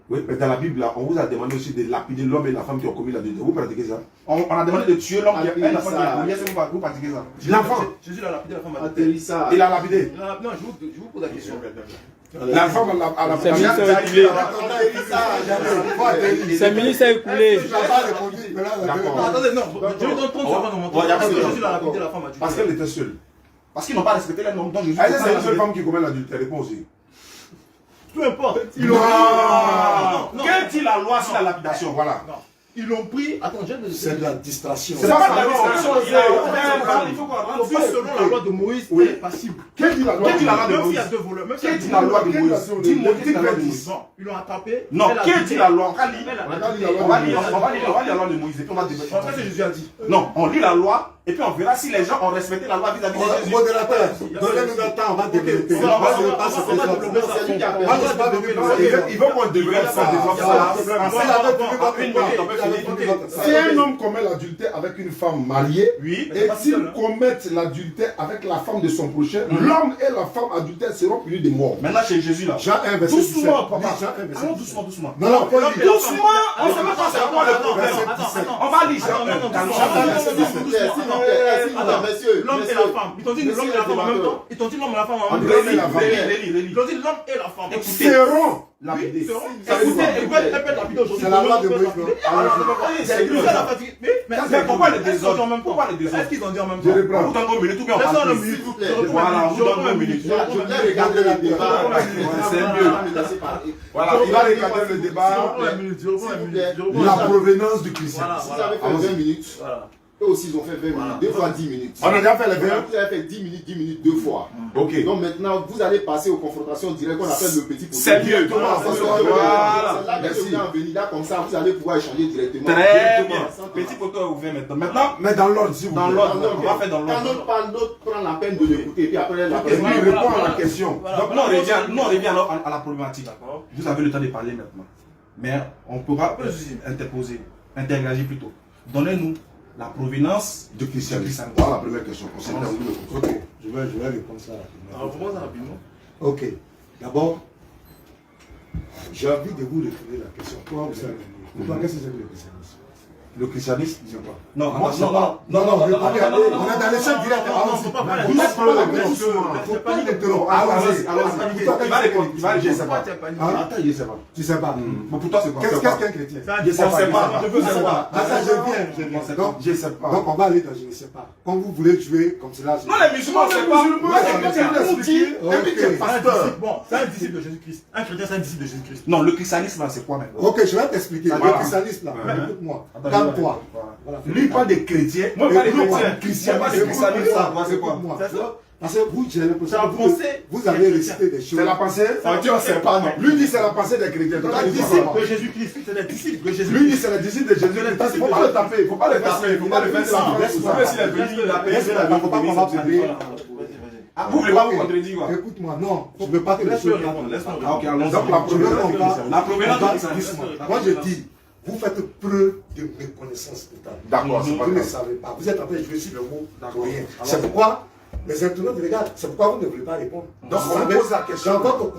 Oui, mais dans la Bible, là, on vous a demandé aussi de lapider l'homme et la femme qui ont commis l'adultère. Vous pratiquez ça? On a demandé de tuer l'homme et la femme qui a commis l'adultère. Vous pratiquez ça? L'enfant. Jésus l'a lapidé, la femme a lapidé. Il a lapidé. Non, je vous pose la question. La femme a lapidé. C'est ministre écoulé. Attendez, non. Je lui donne 30 secondes dans mon temps. Jésus l'a lapidé, la femme a tué. Parce qu'elle était seule. Parce qu'ils n'ont pas respecté les normes dont Jésus. Elle c'est une seule femme qui commet l'adultère. Réponds aussi. Peu importe. Quelle dit la loi sur la lapidation? Voilà. Ils l'ont pris. Attends, c'est de la distraction. C'est pas de la distraction. Il faut qu'on rentre selon la loi de Moïse. Elle est passible. Quelle dit la loi de Moïse? Même s'il y a deux voleurs. Quelle dit la loi de Moïse? Dis-moi, quelle dit la loi de Moïse? Ils l'ont attrapé. Non, quelle dit la loi? On va lire la loi de Moïse et puis on va débattre. C'est ce que Jésus a dit. Non, on lit la loi et puis on verra si les gens ont respecté la loi vis-à-vis de Jésus. Modérateur, donnez-nous le temps, on va développer. Il veut qu'on développe ça. Si un homme commet l'adultère avec une femme mariée, et s'il commet l'adultère avec la femme de son prochain, l'homme et la femme adultère seront punis de mort. Maintenant chez Jésus là. Jean 1, verset 17. Doucement, papa. Allons doucement. Non, non, pas lui. Doucement, on ne sait pas c'est quoi le problème. On va lire Attends, messieurs. L'homme et la femme. Ils t'ont dit l'homme et la femme en même temps. Ils t'ont dit l'homme et la femme en même temps. Ils t'ont dit l'homme et la femme. Seront lapidés. Écoutez, lapidés aujourd'hui. C'est la loi de Moïse. Mais pourquoi les désordres? Pourquoi les désordres? Est-ce qu'ils ont dit en même temps? Je reprends. Vous donnez 2 minutes ou bien on parle plus. Voilà, vous donnez 2 minutes. Je vais regarder le débat. C'est mieux. Voilà, il va regarder le débat. La provenance du christianisme. Si vous avez fait 20 minutes, eux aussi ils ont fait 20 minutes, 2 fois 10 minutes. On a déjà fait les 20. Vous avez fait 10 minutes, 2 fois. Ok. Donc maintenant, vous allez passer aux confrontations directes qu'on appelle le petit poteau. C'est mieux. Voilà. Là, merci. Vous venir là comme ça, vous allez pouvoir échanger directement. Très bien. Petit poteau est ouvert maintenant. Mais dans l'ordre, si vous Dans voulez. l'ordre. On va faire dans Quand l'ordre. l'autre parle, l'autre prend la peine de l'écouter. Et puis après, la Et puis il répond à la question. Donc nous on revient alors à la problématique. Vous avez le temps de parler maintenant. Mais on pourra interposer, interagir plutôt. Donnez-nous la provenance Du christianisme. Voilà la première question. Ok, je vais répondre ça rapidement. Ok, d'abord, j'ai envie de vous retourner la question. Pourquoi vous savez? Qu'est-ce que c'est que le christianisme? Le christianisme, c'est quoi? Non, on est dans l'échelle directe. faut pas parler. Il je sais pas. Attends, je sais pas. Tu sais pas. Mais pour toi, c'est quoi? Qu'est-ce qu'un chrétien? Je sais pas. Je sais pas. Je viens. Je sais pas. Donc on va aller dans je ne sais pas. Quand vous voulez jouer comme cela. Non, les musulmans, c'est pas. Bon, c'est un disciple de Jésus-Christ. Un chrétien, c'est un disciple de Jésus-Christ. Non, le christianisme, là, c'est quoi même? Ok, je vais t'expliquer. Le christianisme là, écoute-moi. Calme-toi. Lui, il parle des chrétiens. Moi, je parle des chrétiens. pas des christianisme, c'est quoi? Parce que vous, j'ai l'impression que vous avez récité des choses. C'est la pensée? Tu ne sais pas, non. Lui dit c'est la pensée des chrétiens. C'est un disciple de Jésus-Christ. C'est un disciple de Jésus-Christ. Lui dit c'est le disciple de Jésus-Christ. Il ne faut pas le taper. Il ne faut pas le taper. Il ne faut pas le faire de la presse. Vous savez s'il est venu, il a payé sur la vie pour payer son parler. Vous voulez pas vous contredire, quoi? Écoute-moi, non, je ne veux pas que les choses. Ah, ok, allons-y. Donc La provenance du christianisme. Moi je dis, vous faites preuve de méconnaissance totale. D'accord, c'est pas Vous ne grave. savez pas. Vous êtes en train de jouer sur le mot pour rien. C'est pourquoi les internautes regardent. C'est pourquoi vous ne voulez pas répondre. Donc Vous on savez, pose la question. dans votre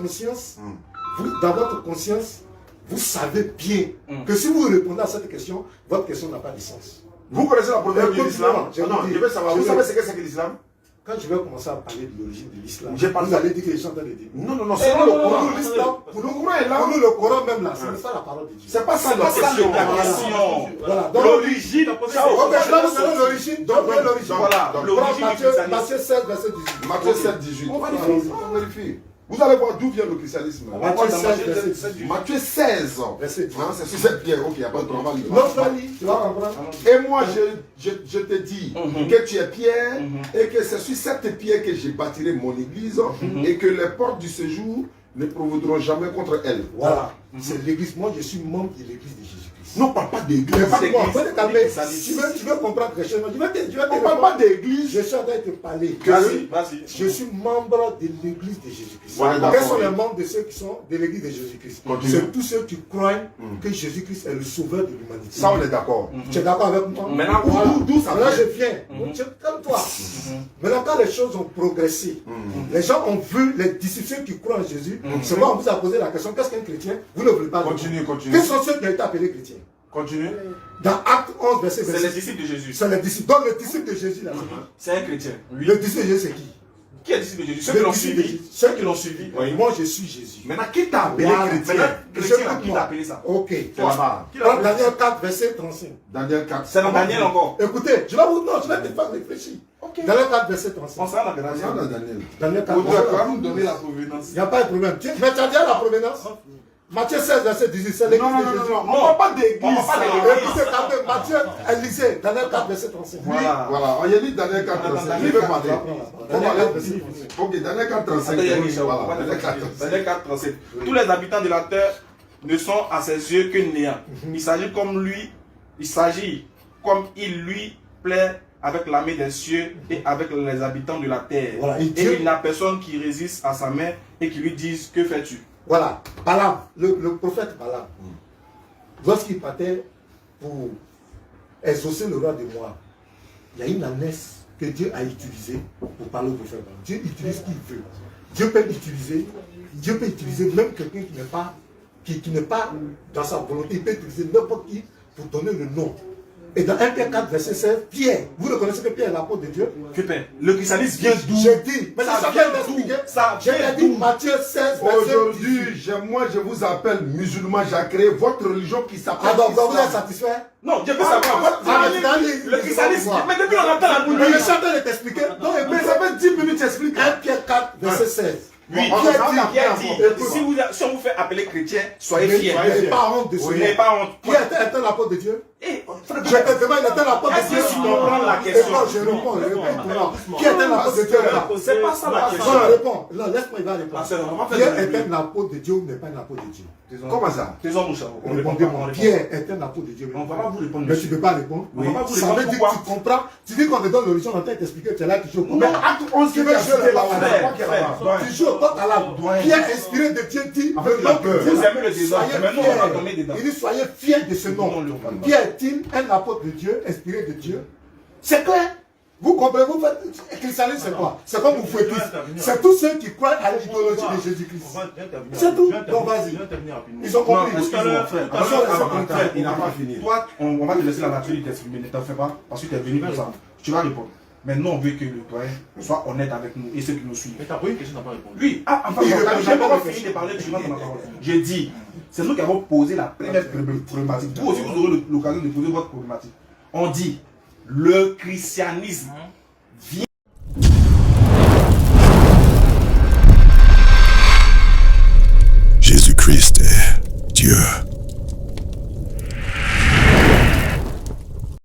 conscience, vous savez bien que si vous répondez à cette question, votre question n'a pas de sens. Vous connaissez la provenance de l'islam? Non, Je veux savoir. Vous savez ce que c'est que l'islam? Quand je vais commencer à parler de l'origine de l'islam, J'ai pas vous allez dire que les gens ont des débuts. Non, non, non. C'est C'est le le Coran, Coran. l'islam. Pour nous, Coran est là. Pour nous, le Coran même là, ce n'est pas la parole de Dieu. C'est pas ça la question. Voilà. Donc, L'origine. ok, je vais vous donner l'origine. Donc, l'origine. Voilà. L'origine du christianisme. Matthieu 16, verset 18. Matthieu 7, 18. On vérifie. Vous allez voir d'où vient le christianisme. Matthieu 16, verset 18. Matthieu 16. Verset 18. C'est sur cette pierre. Ok, il n'y a pas de travail. Non, Fali, tu vas comprendre. Et moi, je te dis que tu es pierre et que c'est sur cette pierre que je bâtirai mon église et que les portes du séjour ne prévaudront jamais contre elle. Voilà. C'est l'église. Moi, je suis membre de l'église de Jésus-Christ. Non, on ne parle pas d'église. Tu veux comprendre quelque chose? On ne parle pas d'église. Je suis en train de te parler. Vas-y. Je suis membre de l'église de Jésus-Christ. Ouais, Quels sont les membres de ceux qui sont de l'église de Jésus-Christ? Continue. C'est tous ceux qui croient que Jésus-Christ est le sauveur de l'humanité. Ça, on est d'accord. Tu es d'accord avec moi? Maintenant, d'où ça Maintenant, vient? je viens. Calme-toi. Maintenant, quand les choses ont progressé, les gens ont vu les disciples ceux qui croient en Jésus. C'est moi, on vous a posé la question, qu'est-ce qu'un chrétien? Vous ne voulez pas répondre. Continue. Quels sont ceux qui ont été appelés chrétiens? Continue. Dans Acte 11, verset c'est les 26. disciples de Jésus. C'est les disciples. Donc, le disciple de Jésus, là, C'est un chrétien. le disciple de Jésus, c'est qui? Qui est disciple de Jésus? Ceux qui l'ont suivi. Ceux qui l'ont suivi. Oui. Moi, je suis Jésus. Maintenant, qui t'a appelé Voilà. chrétien? Chrétien, qui t'a appelé ça? Ok. C'est là-bas. Prends Daniel 4, verset 35. Daniel 4. C'est dans Daniel encore. Écoutez, je vais te faire réfléchir. Daniel 4, verset 35. On s'en a Daniel. Daniel 4, Tu verset vas 35. nous donner la provenance. Il n'y a pas de problème. Mais tu as déjà la provenance? Matthieu 16, verset 18. C'est l'église de Jésus. On ne parle pas d'église. Écoutez, Matthieu, Élysée, Daniel 4, verset 35. Voilà. On y a dit Daniel 4, 35. Qui veut parler? Daniel 4, verset 35. Ok, Daniel 4, 35. Attends, Daniel 4, 37. Tous les habitants de la terre ne sont à ses yeux que néants. Il s'agit comme il lui plaît avec l'armée des cieux et avec les habitants de la terre. Voilà, et il n'a personne qui résiste à sa main et qui lui dise que fais-tu. Voilà, Balaam, le prophète Balaam, lorsqu'il partait pour exaucer le roi de Moab, il y a une ânesse que Dieu a utilisée pour parler au prophète Balaam. Dieu utilise qui il veut. Dieu peut utiliser même quelqu'un qui n'est pas dans sa volonté. Il peut utiliser n'importe qui pour donner le nom. Et dans 1 Pierre 4, verset 16, Pierre, vous reconnaissez que Pierre est l'apôtre de Dieu? Que Père, le christianisme vient d'où? J'ai dit, mais ça vient d'expliquer. J'ai dit Matthieu 16, verset 18. Aujourd'hui, moi je vous appelle musulman, j'ai créé votre religion qui s'appelle. Ah donc vous Islam. êtes satisfait? Non, Dieu peut savoir. Le christianisme, mais depuis on entend la bouille. Mais je suis en train de t'expliquer. Non, Mais ça fait 10 minutes, j'explique. 1 Pierre 4, verset 16. Oui, On Pierre entend dit, Écoute. si on vous fait appeler chrétien, soyez Mais fiers. n'ayez pas honte de ce N'ayez nom. pas honte. Qui était l'apôtre de Dieu? Eh, Je te demande, il était l'apôtre de Est-ce Dieu. que tu comprends la question? Je réponds. Qui était l'apôtre de Dieu là? C'est pas ça la Non, question. réponds. Non, laisse-moi, il va répondre. On va Pierre faire est un apôtre de Dieu ou n'est pas un apôtre de Dieu? Comment ça? Taisons nous, Chavo. Répondez-moi. Pierre est un apôtre de Dieu. On va pas vous répondre. Mais tu ne peux pas répondre. On va pas vous Ça répondre. veut dire Pourquoi? que tu comprends. Tu dis qu'on te donne l'origine, on t'a expliqué, tu es là, tu joues au Mais coq. acte 11 Tu veux jouer là-bas. Tu joues au coq à l'âme. Pierre inspiré de Dieu dit, Avec le la nom peur. de Dieu. Vous aimez le désordre. Soyez Maintenant, on va fiers. tomber dedans. Il dit, soyez fiers de ce nom. Pierre est-il un apôtre de Dieu, inspiré de Dieu? C'est clair. Vous comprenez, vous faites. Christianisme, c'est quoi? C'est comme vous faites tous. C'est tous ceux qui croient à l'idéologie de Jésus-Christ. C'est tout. Donc vas-y. Ils ont compris. Frère, il n'a pas fini. Toi, on va te laisser la nature t'exprimer. Ne t'en fais pas, parce que tu es venu pour ça. Tu vas répondre. Mais nous, on veut que le doyen soit honnête avec nous et ceux qui nous suivent. Mais t'as posé une question, t'as pas répondu. Oui, enfin, j'ai pas fini de parler, tu vas dans ma parole. J'ai dit, c'est nous qui avons posé la première problématique. Vous aussi, vous aurez l'occasion de poser votre problématique. On dit, le christianisme vient. Jésus-Christ est Dieu.